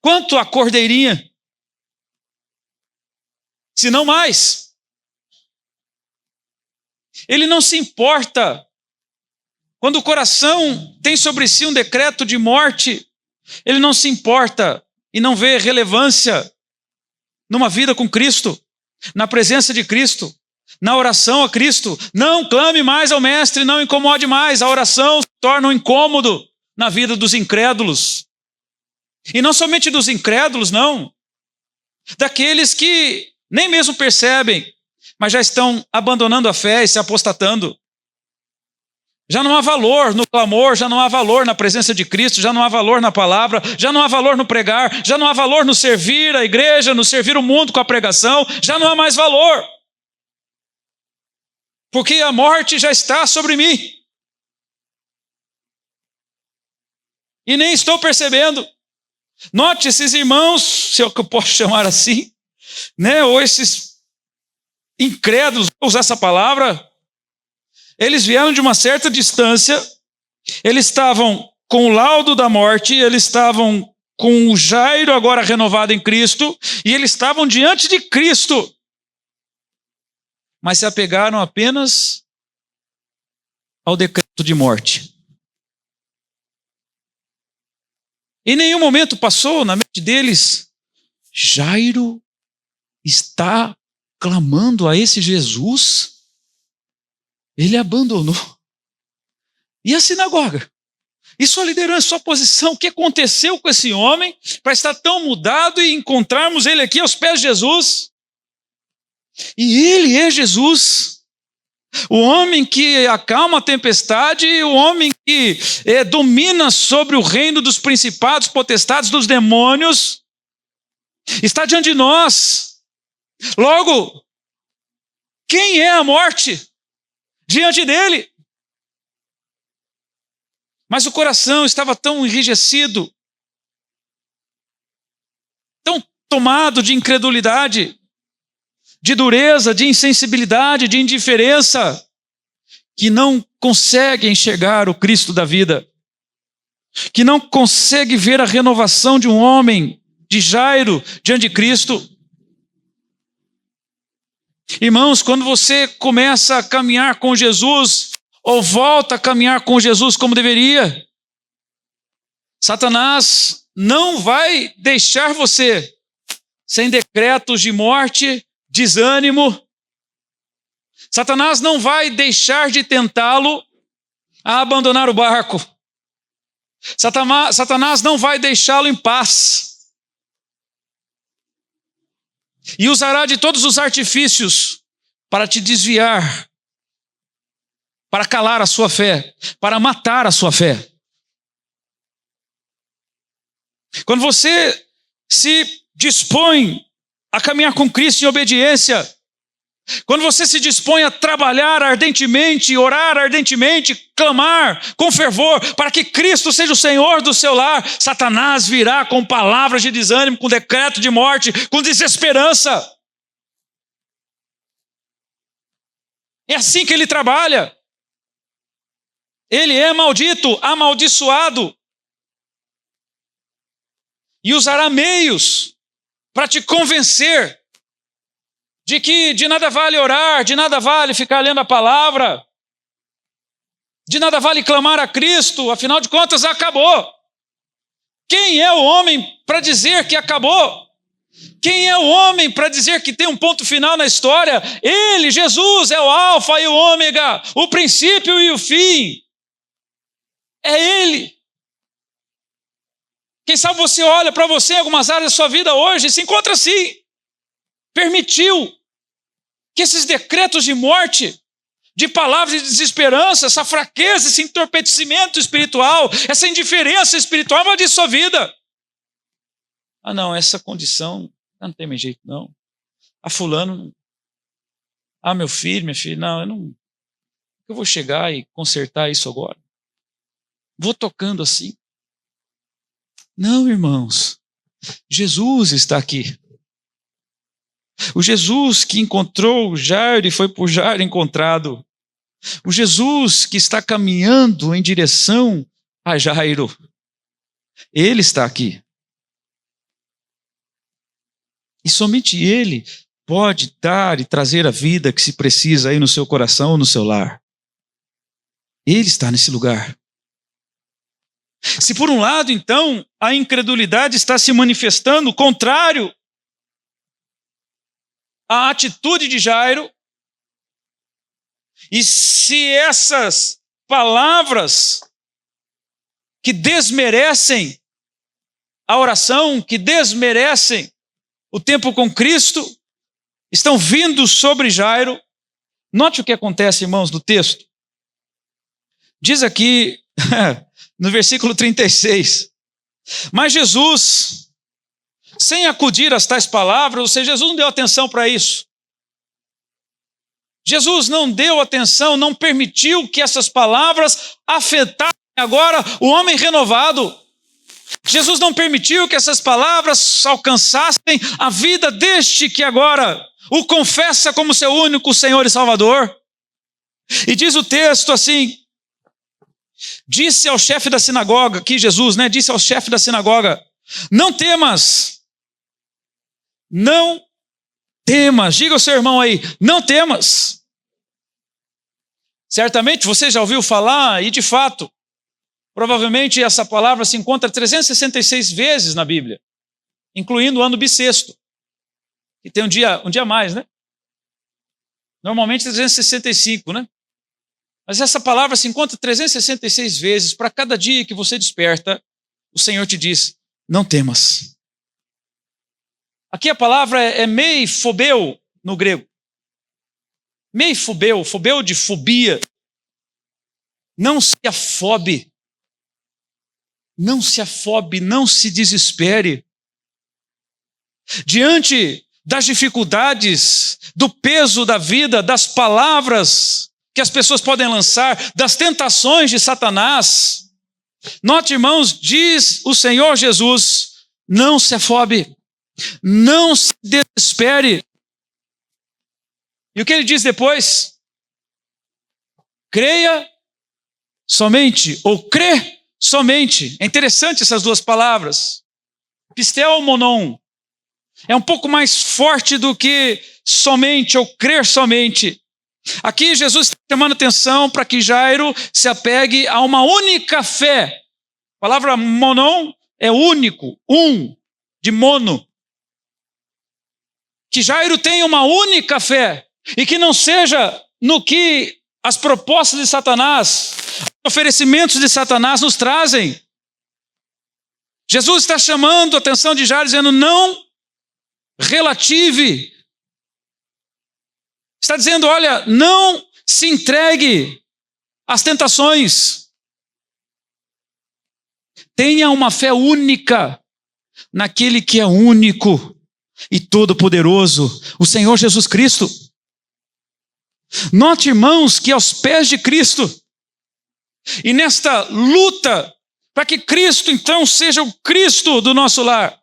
quanto a cordeirinha, se não mais. Ele não se importa. Quando o coração tem sobre si um decreto de morte, ele não se importa e não vê relevância numa vida com Cristo, na presença de Cristo, na oração a Cristo. Não clame mais ao Mestre, não incomode mais. A oração se torna um incômodo na vida dos incrédulos. E não somente dos incrédulos, não. Daqueles que nem mesmo percebem, mas já estão abandonando a fé e se apostatando. Já não há valor no clamor, já não há valor na presença de Cristo, já não há valor na palavra, já não há valor no pregar, já não há valor no servir a igreja, no servir o mundo com a pregação, já não há mais valor. Porque a morte já está sobre mim. E nem estou percebendo. Note esses irmãos, se é o que eu posso chamar assim, né? Ou esses incrédulos, vou usar essa palavra, eles vieram de uma certa distância, eles estavam com o laudo da morte, eles estavam com o Jairo agora renovado em Cristo, e eles estavam diante de Cristo, mas se apegaram apenas ao decreto de morte. Em nenhum momento passou na mente deles: Jairo está clamando a esse Jesus? Ele abandonou. E a sinagoga? E sua liderança, sua posição? O que aconteceu com esse homem para estar tão mudado e encontrarmos ele aqui aos pés de Jesus? E ele é Jesus, o homem que acalma a tempestade, o homem que domina sobre o reino dos principados, potestades, dos demônios, está diante de nós. Logo, quem é a morte diante dele? Mas o coração estava tão enrijecido, tão tomado de incredulidade, de dureza, de insensibilidade, de indiferença, que não consegue enxergar o Cristo da vida, que não consegue ver a renovação de um homem, de Jairo, diante de Cristo. Irmãos, quando você começa a caminhar com Jesus, ou volta a caminhar com Jesus como deveria, Satanás não vai deixar você sem decretos de morte, desânimo. Satanás não vai deixar de tentá-lo a abandonar o barco. Satanás não vai deixá-lo em paz. E usará de todos os artifícios para te desviar, para calar a sua fé, para matar a sua fé. Quando você se dispõe a caminhar com Cristo em obediência, quando você se dispõe a trabalhar ardentemente, orar ardentemente, clamar com fervor para que Cristo seja o Senhor do seu lar, Satanás virá com palavras de desânimo, com decreto de morte, com desesperança. É assim que ele trabalha. Ele é maldito, amaldiçoado, e usará meios para te convencer de que de nada vale orar, de nada vale ficar lendo a palavra, de nada vale clamar a Cristo, afinal de contas acabou. Quem é o homem para dizer que acabou? Quem é o homem para dizer que tem um ponto final na história? Ele, Jesus, é o alfa e o ômega, o princípio e o fim. É Ele. Quem sabe você olha para você em algumas áreas da sua vida hoje e se encontra assim. Permitiu que esses decretos de morte, de palavras de desesperança, essa fraqueza, esse entorpecimento espiritual, essa indiferença espiritual invadisse sua vida. Ah não, essa condição, não tem mais jeito não. Fulano, meu filho, minha filha, eu vou chegar e consertar isso agora. Vou tocando assim. Não, irmãos, Jesus está aqui. O Jesus que encontrou Jairo e foi por Jairo encontrado. O Jesus que está caminhando em direção a Jairo. Ele está aqui. E somente Ele pode dar e trazer a vida que se precisa aí no seu coração ou no seu lar. Ele está nesse lugar. Se por um lado, então, a incredulidade está se manifestando contrário à atitude de Jairo, e se essas palavras que desmerecem a oração, que desmerecem o tempo com Cristo, estão vindo sobre Jairo, note o que acontece, irmãos, no texto. Diz aqui, no versículo 36, mas Jesus, sem acudir às tais palavras, ou seja, Jesus não deu atenção para isso. Jesus não deu atenção, não permitiu que essas palavras afetassem agora o homem renovado. Jesus não permitiu que essas palavras alcançassem a vida deste que agora o confessa como seu único Senhor e Salvador. E diz o texto assim, disse ao chefe da sinagoga, aqui Jesus, disse ao chefe da sinagoga, não temas, diga ao seu irmão aí, não temas. Certamente você já ouviu falar, e de fato, provavelmente essa palavra se encontra 366 vezes na Bíblia, incluindo o ano bissexto, que tem um dia a mais, Normalmente 365, Mas essa palavra se encontra 366 vezes. Para cada dia que você desperta, o Senhor te diz, não temas. Aqui a palavra é meifobeu no grego. Meifobeu, fobeu de fobia. Não se afobe. Não se afobe, não se desespere. Diante das dificuldades, do peso da vida, das palavras que as pessoas podem lançar, das tentações de Satanás. Note, irmãos, diz o Senhor Jesus, não se afobe, não se desespere. E o que ele diz depois? Creia somente, ou crê somente. É interessante essas duas palavras. Pistel monon. É um pouco mais forte do que somente ou crer somente. Aqui Jesus está chamando atenção para que Jairo se apegue a uma única fé. A palavra monon é único, de mono. Que Jairo tenha uma única fé e que não seja no que as propostas de Satanás, os oferecimentos de Satanás nos trazem. Jesus está chamando a atenção de Jairo, dizendo: não relative. Está dizendo: olha, não se entregue às tentações. Tenha uma fé única naquele que é único e todo-poderoso, o Senhor Jesus Cristo. Note, irmãos, que aos pés de Cristo, e nesta luta para que Cristo então seja o Cristo do nosso lar,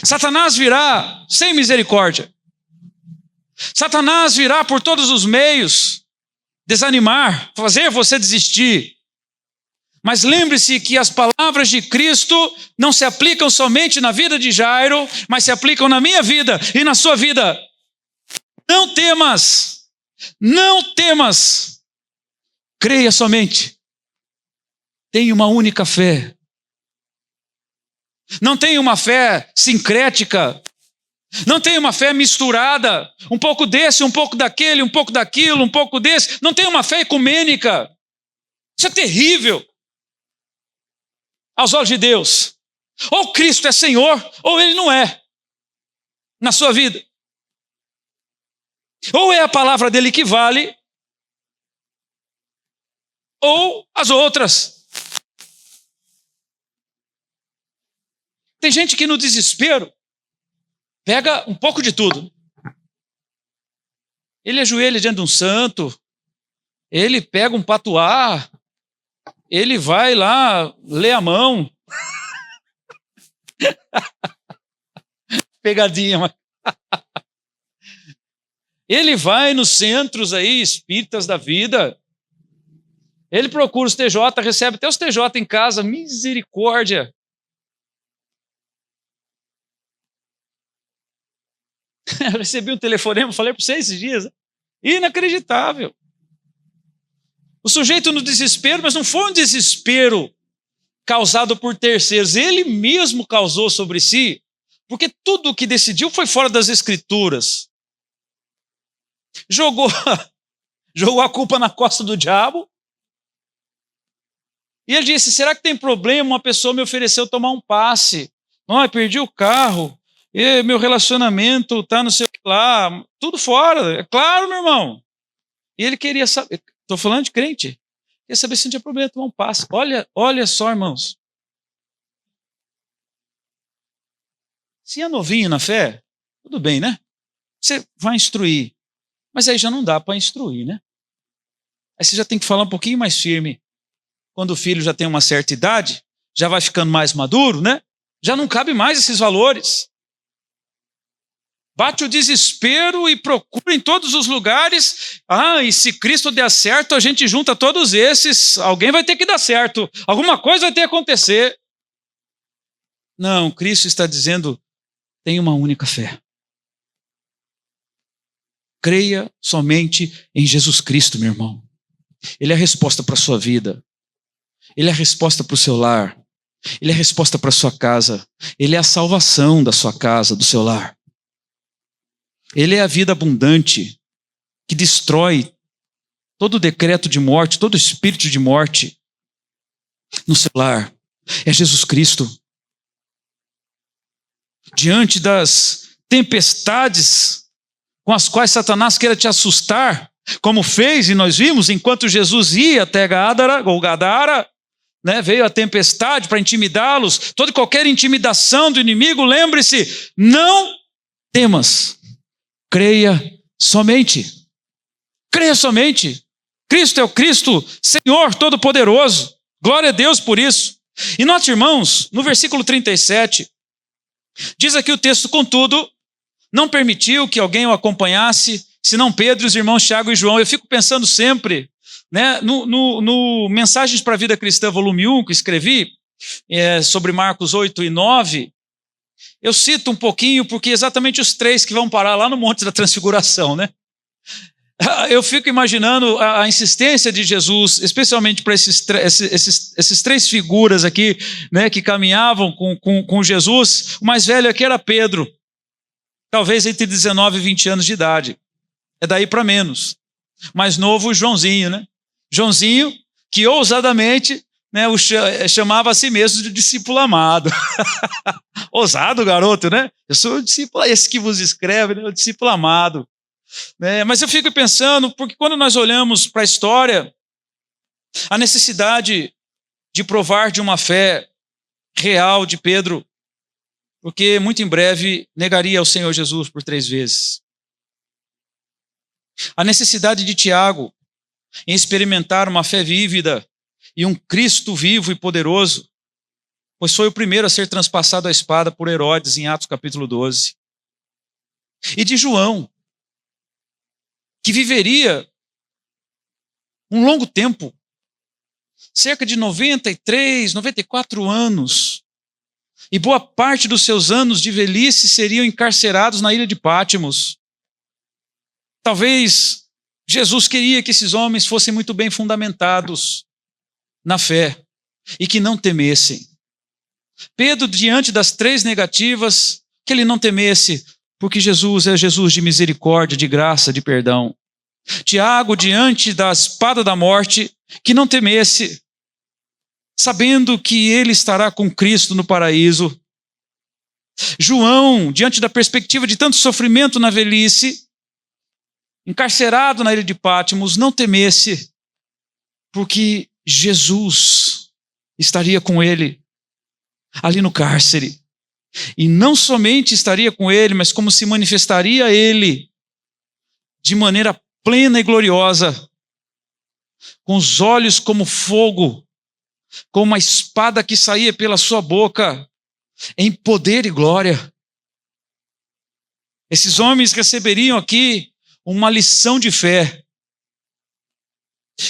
Satanás virá sem misericórdia. Satanás virá por todos os meios desanimar, fazer você desistir. Mas lembre-se que as palavras de Cristo não se aplicam somente na vida de Jairo, mas se aplicam na minha vida e na sua vida. Não temas, não temas, creia somente. Tenha uma única fé. Não tenha uma fé sincrética. Não tenha uma fé misturada. Um pouco desse, um pouco daquele, um pouco daquilo, um pouco desse. Não tenha uma fé ecumênica. Isso é terrível aos olhos de Deus. Ou Cristo é Senhor, ou Ele não é na sua vida. Ou é a palavra dele que vale, ou as outras. Tem gente que no desespero pega um pouco de tudo. Ele ajoelha diante de um santo, ele pega um patuá, ele vai lá ler a mão. Pegadinha, mas... Ele vai nos centros aí espíritas da vida. Ele procura os TJ, recebe até os TJ em casa, misericórdia. Eu recebi um telefonema, falei para vocês esses dias. Inacreditável. O sujeito no desespero, mas não foi um desespero causado por terceiros. Ele mesmo causou sobre si, porque tudo o que decidiu foi fora das Escrituras. Jogou a culpa na costa do diabo. E ele disse: será que tem problema? Uma pessoa me ofereceu tomar um passe. Não, eu perdi o carro. E meu relacionamento está no sei lá, tudo fora. É claro, meu irmão. E ele queria saber, estou falando de crente, queria saber se não tinha problema tomar um passe. Olha só, irmãos. Se é novinho na fé, tudo bem, né? Você vai instruir. Mas aí já não dá para instruir, né? Aí você já tem que falar um pouquinho mais firme. Quando o filho já tem uma certa idade, já vai ficando mais maduro, né? Já não cabe mais esses valores. Bate o desespero e procura em todos os lugares. E se Cristo der certo, a gente junta todos esses. Alguém vai ter que dar certo. Alguma coisa vai ter que acontecer. Não, Cristo está dizendo: tenha uma única fé. Creia somente em Jesus Cristo, meu irmão. Ele é a resposta para a sua vida. Ele é a resposta para o seu lar. Ele é a resposta para a sua casa. Ele é a salvação da sua casa, do seu lar. Ele é a vida abundante que destrói todo decreto de morte, todo espírito de morte no seu lar. É Jesus Cristo. Diante das tempestades com as quais Satanás queira te assustar, como fez e nós vimos enquanto Jesus ia até Gadara, né, veio a tempestade para intimidá-los, toda e qualquer intimidação do inimigo, lembre-se, não temas. Creia somente. Creia somente. Cristo é o Cristo, Senhor Todo-Poderoso. Glória a Deus por isso. E note, irmãos, no versículo 37, diz aqui o texto: contudo, não permitiu que alguém o acompanhasse, senão Pedro e os irmãos Tiago e João. Eu fico pensando sempre, né, no Mensagens para a Vida Cristã, volume 1, que escrevi, sobre Marcos 8 e 9, Eu cito um pouquinho porque exatamente os 3 que vão parar lá no Monte da Transfiguração, né? Eu fico imaginando a insistência de Jesus, especialmente para esses 3 figuras aqui, né, que caminhavam com Jesus. O mais velho aqui era Pedro, talvez entre 19 e 20 anos de idade. É daí para menos. Mais novo, o Joãozinho, né? Joãozinho, que ousadamente, né, chamava a si mesmo de discípulo amado. Ousado garoto, né? Eu sou o discípulo, esse que vos escreve, né? O discípulo amado. Mas eu fico pensando, porque quando nós olhamos para a história, a necessidade de provar de uma fé real de Pedro, porque muito em breve negaria o Senhor Jesus por 3 vezes. A necessidade de Tiago em experimentar uma fé vívida e um Cristo vivo e poderoso, pois foi o primeiro a ser transpassado a espada por Herodes em Atos capítulo 12. E de João, que viveria um longo tempo, cerca de 93, 94 anos, e boa parte dos seus anos de velhice seriam encarcerados na ilha de Pátimos. Talvez Jesus queria que esses homens fossem muito bem fundamentados na fé e que não temessem. Pedro, diante das 3 negativas, que ele não temesse, porque Jesus é Jesus de misericórdia, de graça, de perdão. Tiago, diante da espada da morte, que não temesse, sabendo que ele estará com Cristo no paraíso. João, diante da perspectiva de tanto sofrimento na velhice, encarcerado na ilha de Pátimos, não temesse, porque Jesus estaria com ele ali no cárcere. E não somente estaria com ele, mas como se manifestaria ele de maneira plena e gloriosa, com os olhos como fogo, com uma espada que saía pela sua boca, em poder e glória. Esses homens receberiam aqui uma lição de fé.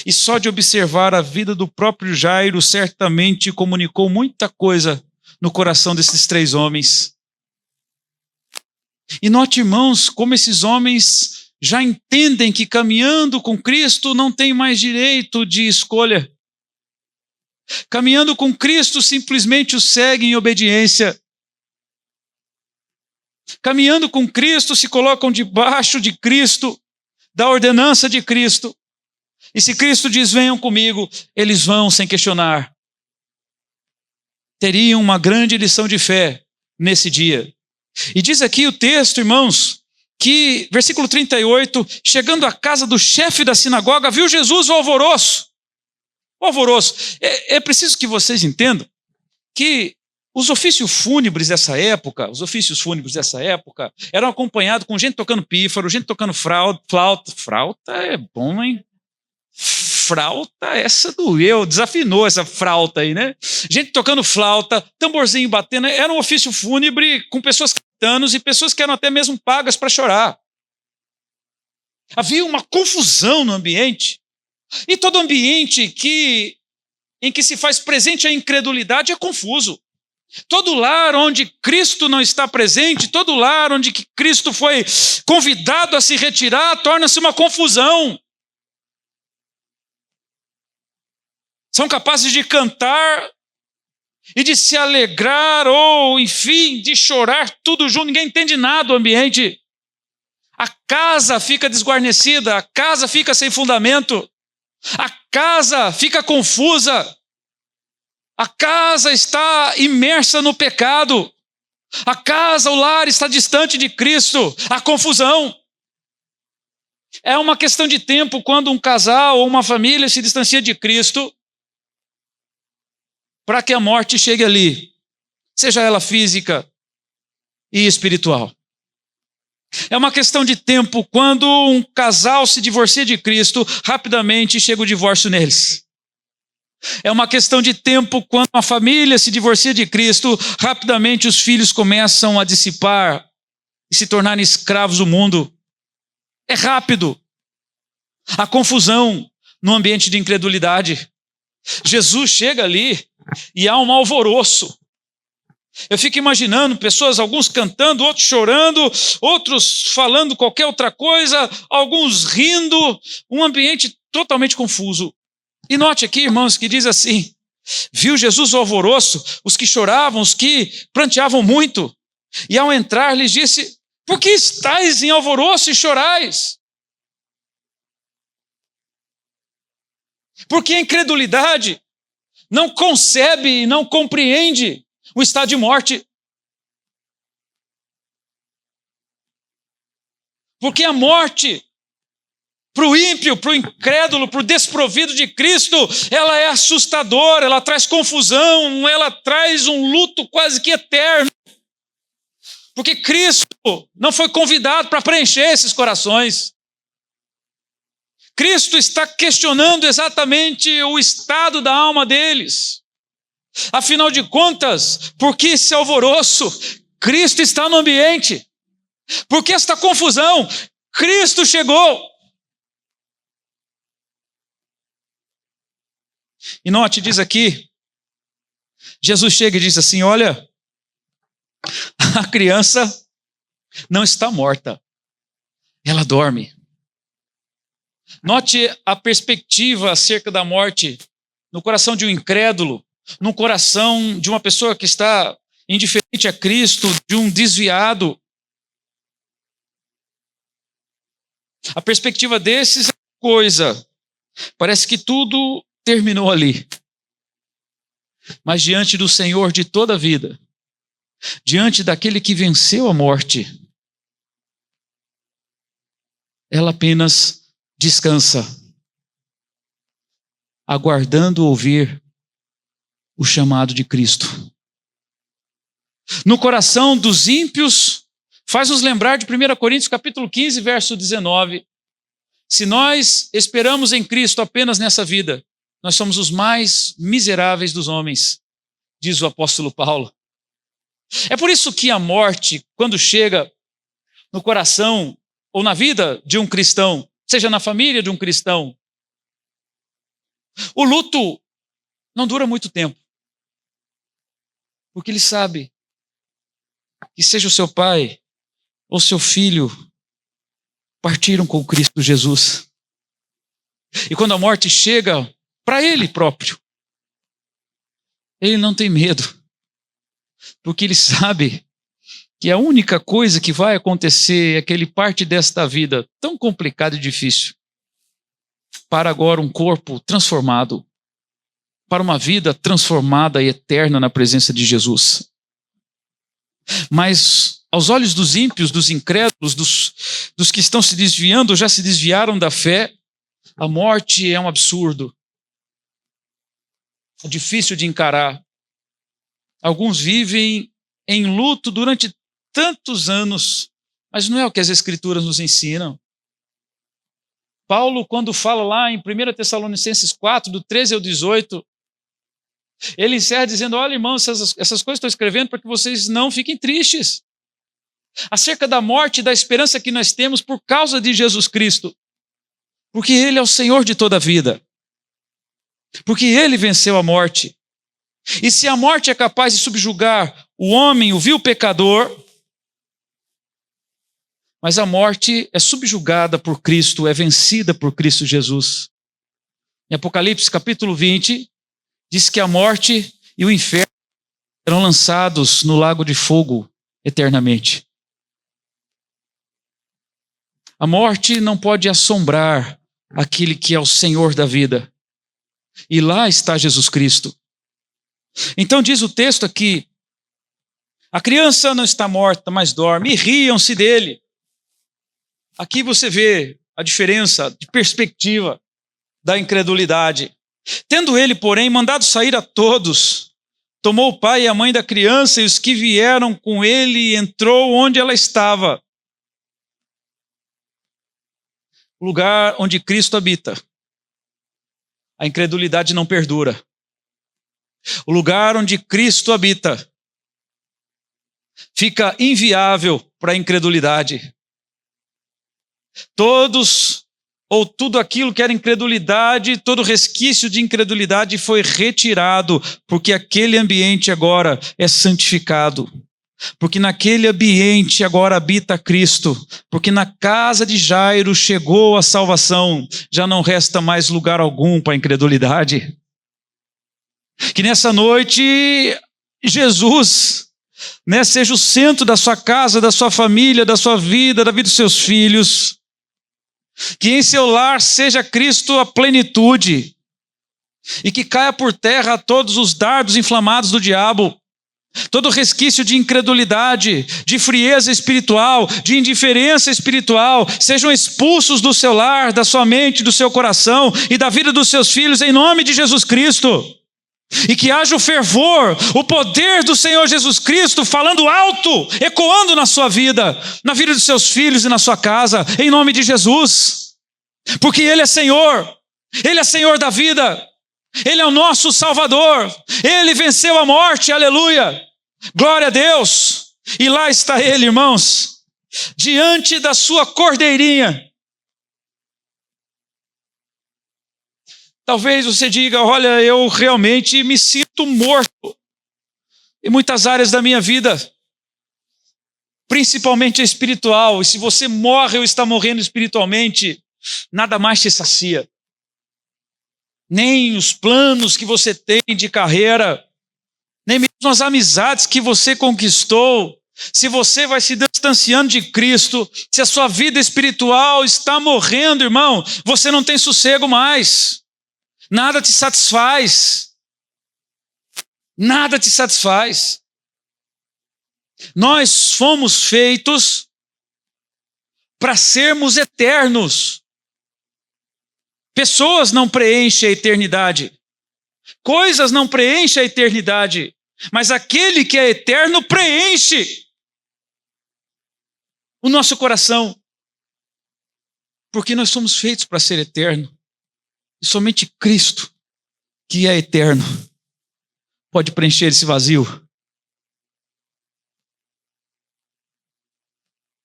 E só de observar a vida do próprio Jairo, certamente comunicou muita coisa no coração desses 3 homens. E note, irmãos, como esses homens já entendem que caminhando com Cristo não tem mais direito de escolha. Caminhando com Cristo simplesmente o seguem em obediência. Caminhando com Cristo se colocam debaixo de Cristo, da ordenança de Cristo. E se Cristo diz, venham comigo, eles vão sem questionar. Teriam uma grande lição de fé nesse dia. E diz aqui o texto, irmãos, que, versículo 38, chegando à casa do chefe da sinagoga, viu Jesus o alvoroço. O alvoroço. É preciso que vocês entendam que os ofícios fúnebres dessa época, eram acompanhados com gente tocando pífaro, gente tocando flauta. Flauta é bom, hein? Flauta, essa doeu, desafinou essa flauta aí, né? Gente tocando flauta, tamborzinho batendo, era um ofício fúnebre com pessoas cantando e pessoas que eram até mesmo pagas para chorar. Havia uma confusão no ambiente, e todo ambiente em que se faz presente a incredulidade é confuso. Todo lar onde Cristo não está presente, todo lar onde Cristo foi convidado a se retirar, torna-se uma confusão. São capazes de cantar e de se alegrar, ou enfim, de chorar tudo junto, ninguém entende nada do ambiente. A casa fica desguarnecida, a casa fica sem fundamento, a casa fica confusa, a casa está imersa no pecado, a casa, o lar está distante de Cristo, a confusão. É uma questão de tempo quando um casal ou uma família se distancia de Cristo, para que a morte chegue ali, seja ela física e espiritual. É uma questão de tempo quando um casal se divorcia de Cristo, rapidamente chega o divórcio neles. É uma questão de tempo quando uma família se divorcia de Cristo, rapidamente os filhos começam a dissipar e se tornarem escravos do mundo. É rápido. A confusão no ambiente de incredulidade. Jesus chega ali e há um alvoroço. Eu fico imaginando pessoas, alguns cantando, outros chorando, outros falando qualquer outra coisa, alguns rindo, um ambiente totalmente confuso. E note aqui, irmãos, que diz assim: viu Jesus o alvoroço, os que choravam, os que pranteavam muito, e ao entrar lhes disse: por que estáis em alvoroço e chorais? Porque a incredulidade não concebe e não compreende o estado de morte. Porque a morte, para o ímpio, para o incrédulo, para o desprovido de Cristo, ela é assustadora, ela traz confusão, ela traz um luto quase que eterno. Porque Cristo não foi convidado para preencher esses corações. Cristo está questionando exatamente o estado da alma deles. Afinal de contas, por que esse alvoroço? Cristo está no ambiente. Por que esta confusão? Cristo chegou. E note, diz aqui, Jesus chega e diz assim: olha, a criança não está morta, ela dorme. Note a perspectiva acerca da morte no coração de um incrédulo, no coração de uma pessoa que está indiferente a Cristo, de um desviado. A perspectiva desses é coisa. Parece que tudo terminou ali. Mas diante do Senhor de toda a vida, diante daquele que venceu a morte, ela apenas descansa, aguardando ouvir o chamado de Cristo. No coração dos ímpios, faz-nos lembrar de 1 Coríntios capítulo 15, verso 19. Se nós esperamos em Cristo apenas nessa vida, nós somos os mais miseráveis dos homens, diz o apóstolo Paulo. É por isso que a morte, quando chega no coração ou na vida de um cristão, seja na família de um cristão, o luto não dura muito tempo. Porque ele sabe que seja o seu pai ou seu filho partiram com Cristo Jesus. E quando a morte chega para ele próprio, ele não tem medo. Porque ele sabe que a única coisa que vai acontecer é que ele parte desta vida tão complicada e difícil para agora um corpo transformado, para uma vida transformada e eterna na presença de Jesus. Mas aos olhos dos ímpios, dos incrédulos, dos que estão se desviando, já se desviaram da fé, a morte é um absurdo. É difícil de encarar. Alguns vivem em luto durante tantos anos, mas não é o que as Escrituras nos ensinam. Paulo, quando fala lá em 1 Tessalonicenses 4, do 13 ao 18, ele encerra dizendo: olha, irmãos, essas coisas estou escrevendo para que vocês não fiquem tristes acerca da morte e da esperança que nós temos por causa de Jesus Cristo, porque Ele é o Senhor de toda a vida, porque Ele venceu a morte. E se a morte é capaz de subjugar o homem, o vil pecador, mas a morte é subjugada por Cristo, é vencida por Cristo Jesus. Em Apocalipse capítulo 20, diz que a morte e o inferno serão lançados no lago de fogo eternamente. A morte não pode assombrar aquele que é o Senhor da vida. E lá está Jesus Cristo. Então diz o texto aqui: a criança não está morta, mas dorme, e riam-se dele. Aqui você vê a diferença de perspectiva da incredulidade. Tendo ele, porém, mandado sair a todos, tomou o pai e a mãe da criança e os que vieram com ele e entrou onde ela estava. O lugar onde Cristo habita. A incredulidade não perdura. O lugar onde Cristo habita fica inviável para a incredulidade. Todos ou tudo aquilo que era incredulidade, todo resquício de incredulidade foi retirado, porque aquele ambiente agora é santificado. Porque naquele ambiente agora habita Cristo, porque na casa de Jairo chegou a salvação, já não resta mais lugar algum para a incredulidade. Que nessa noite Jesus, seja o centro da sua casa, da sua família, da sua vida, da vida dos seus filhos. Que em seu lar seja Cristo a plenitude, e que caia por terra todos os dardos inflamados do diabo, todo resquício de incredulidade, de frieza espiritual, de indiferença espiritual, sejam expulsos do seu lar, da sua mente, do seu coração e da vida dos seus filhos, em nome de Jesus Cristo. E que haja o fervor, o poder do Senhor Jesus Cristo falando alto, ecoando na sua vida, na vida dos seus filhos e na sua casa, em nome de Jesus. Porque Ele é Senhor da vida. Ele é o nosso Salvador, Ele venceu a morte, aleluia, glória a Deus, e lá está Ele, irmãos, diante da sua cordeirinha. Talvez você diga, olha, eu realmente me sinto morto em muitas áreas da minha vida, principalmente a espiritual, e se você morre ou está morrendo espiritualmente, nada mais te sacia. Nem os planos que você tem de carreira, nem mesmo as amizades que você conquistou. Se você vai se distanciando de Cristo, se a sua vida espiritual está morrendo, irmão, você não tem sossego mais. Nada te satisfaz. Nada te satisfaz. Nós fomos feitos para sermos eternos. Pessoas não preenchem a eternidade. Coisas não preenchem a eternidade. Mas aquele que é eterno preenche o nosso coração. Porque nós somos feitos para ser eterno. E somente Cristo, que é eterno, pode preencher esse vazio.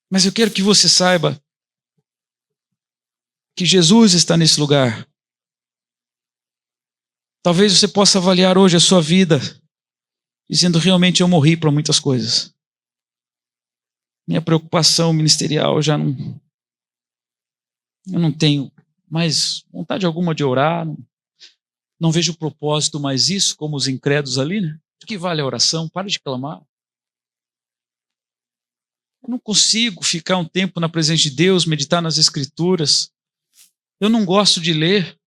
Mas eu quero que você saiba que Jesus está nesse lugar. Talvez você possa avaliar hoje a sua vida, dizendo, realmente eu morri para muitas coisas. Minha preocupação ministerial eu não tenho mais vontade alguma de orar, não vejo propósito mais isso, como os incrédulos ali, né? O que vale a oração? Para de clamar. Eu não consigo ficar um tempo na presença de Deus, meditar nas Escrituras. Eu não gosto de ler.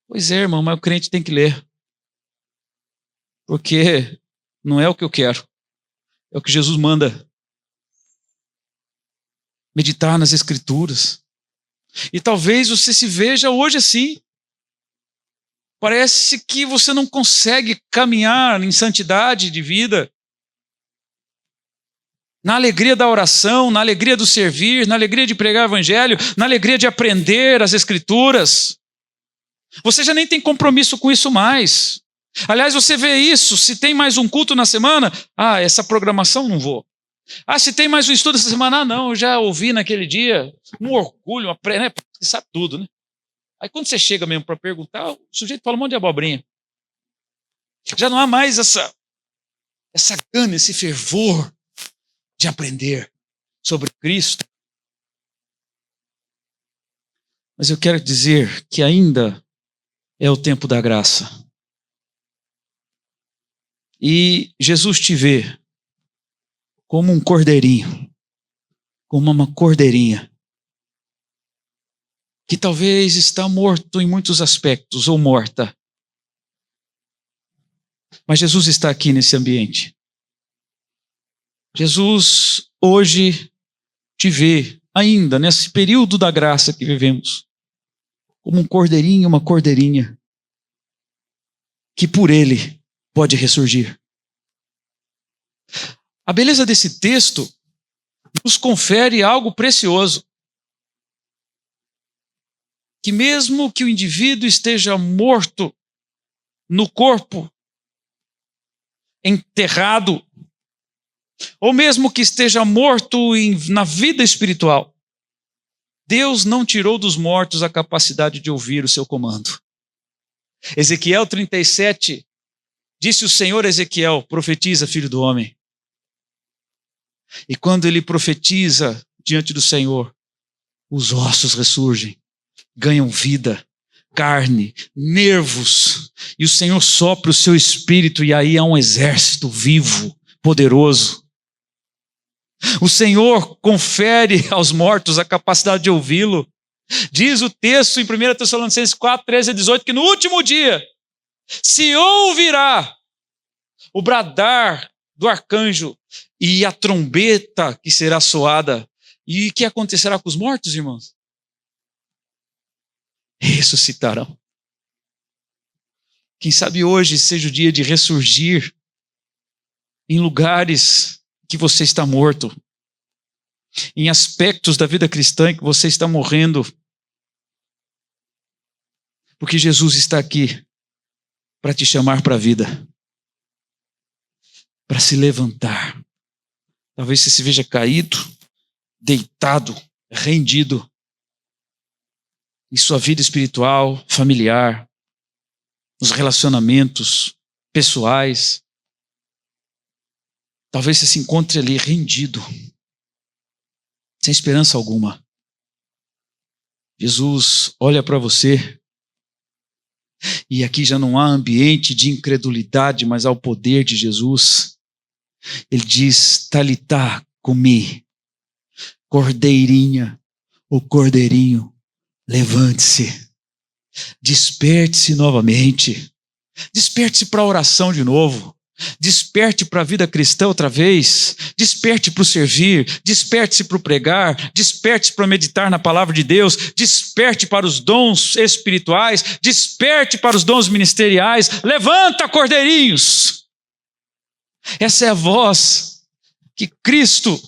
Pois é, irmão, mas o crente tem que ler. Porque não é o que eu quero. É o que Jesus manda. Meditar nas Escrituras. E talvez você se veja hoje assim. Parece que você não consegue caminhar em santidade de vida. Na alegria da oração, na alegria do servir, na alegria de pregar o evangelho, na alegria de aprender as Escrituras. Você já nem tem compromisso com isso mais. Aliás, você vê isso, se tem mais um culto na semana, essa programação não vou. Se tem mais um estudo essa semana, não, eu já ouvi naquele dia, um orgulho, né? Você sabe tudo, né? Aí quando você chega mesmo para perguntar, o sujeito fala um monte de abobrinha. Já não há mais essa gana, esse fervor de aprender sobre Cristo. Mas eu quero dizer que ainda é o tempo da graça. E Jesus te vê como um cordeirinho, como uma cordeirinha, que talvez está morto em muitos aspectos, ou morta. Mas Jesus está aqui nesse ambiente. Jesus hoje te vê, ainda nesse período da graça que vivemos, como um cordeirinho, uma cordeirinha, que por Ele pode ressurgir. A beleza desse texto nos confere algo precioso. Que mesmo que o indivíduo esteja morto no corpo, enterrado, ou mesmo que esteja morto na vida espiritual, Deus não tirou dos mortos a capacidade de ouvir o seu comando. Ezequiel 37, disse o Senhor a Ezequiel: profetiza, filho do homem. E quando ele profetiza diante do Senhor, os ossos ressurgem, ganham vida, carne, nervos, e o Senhor sopra o seu espírito, e aí há um exército vivo, poderoso. O Senhor confere aos mortos a capacidade de ouvi-lo. Diz o texto em 1 Tessalonicenses 4, 13 a 18, que no último dia se ouvirá o bradar do arcanjo e a trombeta que será soada. E o que acontecerá com os mortos, irmãos? Ressuscitarão. Quem sabe hoje seja o dia de ressurgir em lugares que você está morto, em aspectos da vida cristã que você está morrendo, porque Jesus está aqui para te chamar para a vida, para se levantar. Talvez você se veja caído, deitado, rendido em sua vida espiritual, familiar, nos relacionamentos pessoais. Talvez você se encontre ali rendido, sem esperança alguma. Jesus olha para você, e aqui já não há ambiente de incredulidade, mas há o poder de Jesus. Ele diz: Talitá cumi, cordeirinha, o cordeirinho, levante-se, desperte-se novamente, desperte-se para a oração de novo, desperte para a vida cristã outra vez, desperte para o servir, desperte-se para o pregar, desperte-se para meditar na palavra de Deus, desperte para os dons espirituais, desperte para os dons ministeriais. Levanta, cordeirinhos! Essa é a voz que Cristo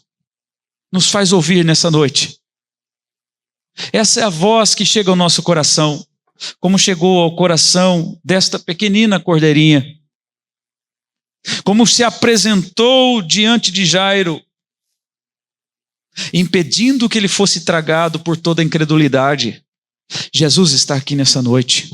nos faz ouvir nessa noite. Essa é a voz que chega ao nosso coração, como chegou ao coração desta pequenina cordeirinha, como se apresentou diante de Jairo, impedindo que ele fosse tragado por toda a incredulidade. Jesus está aqui nessa noite.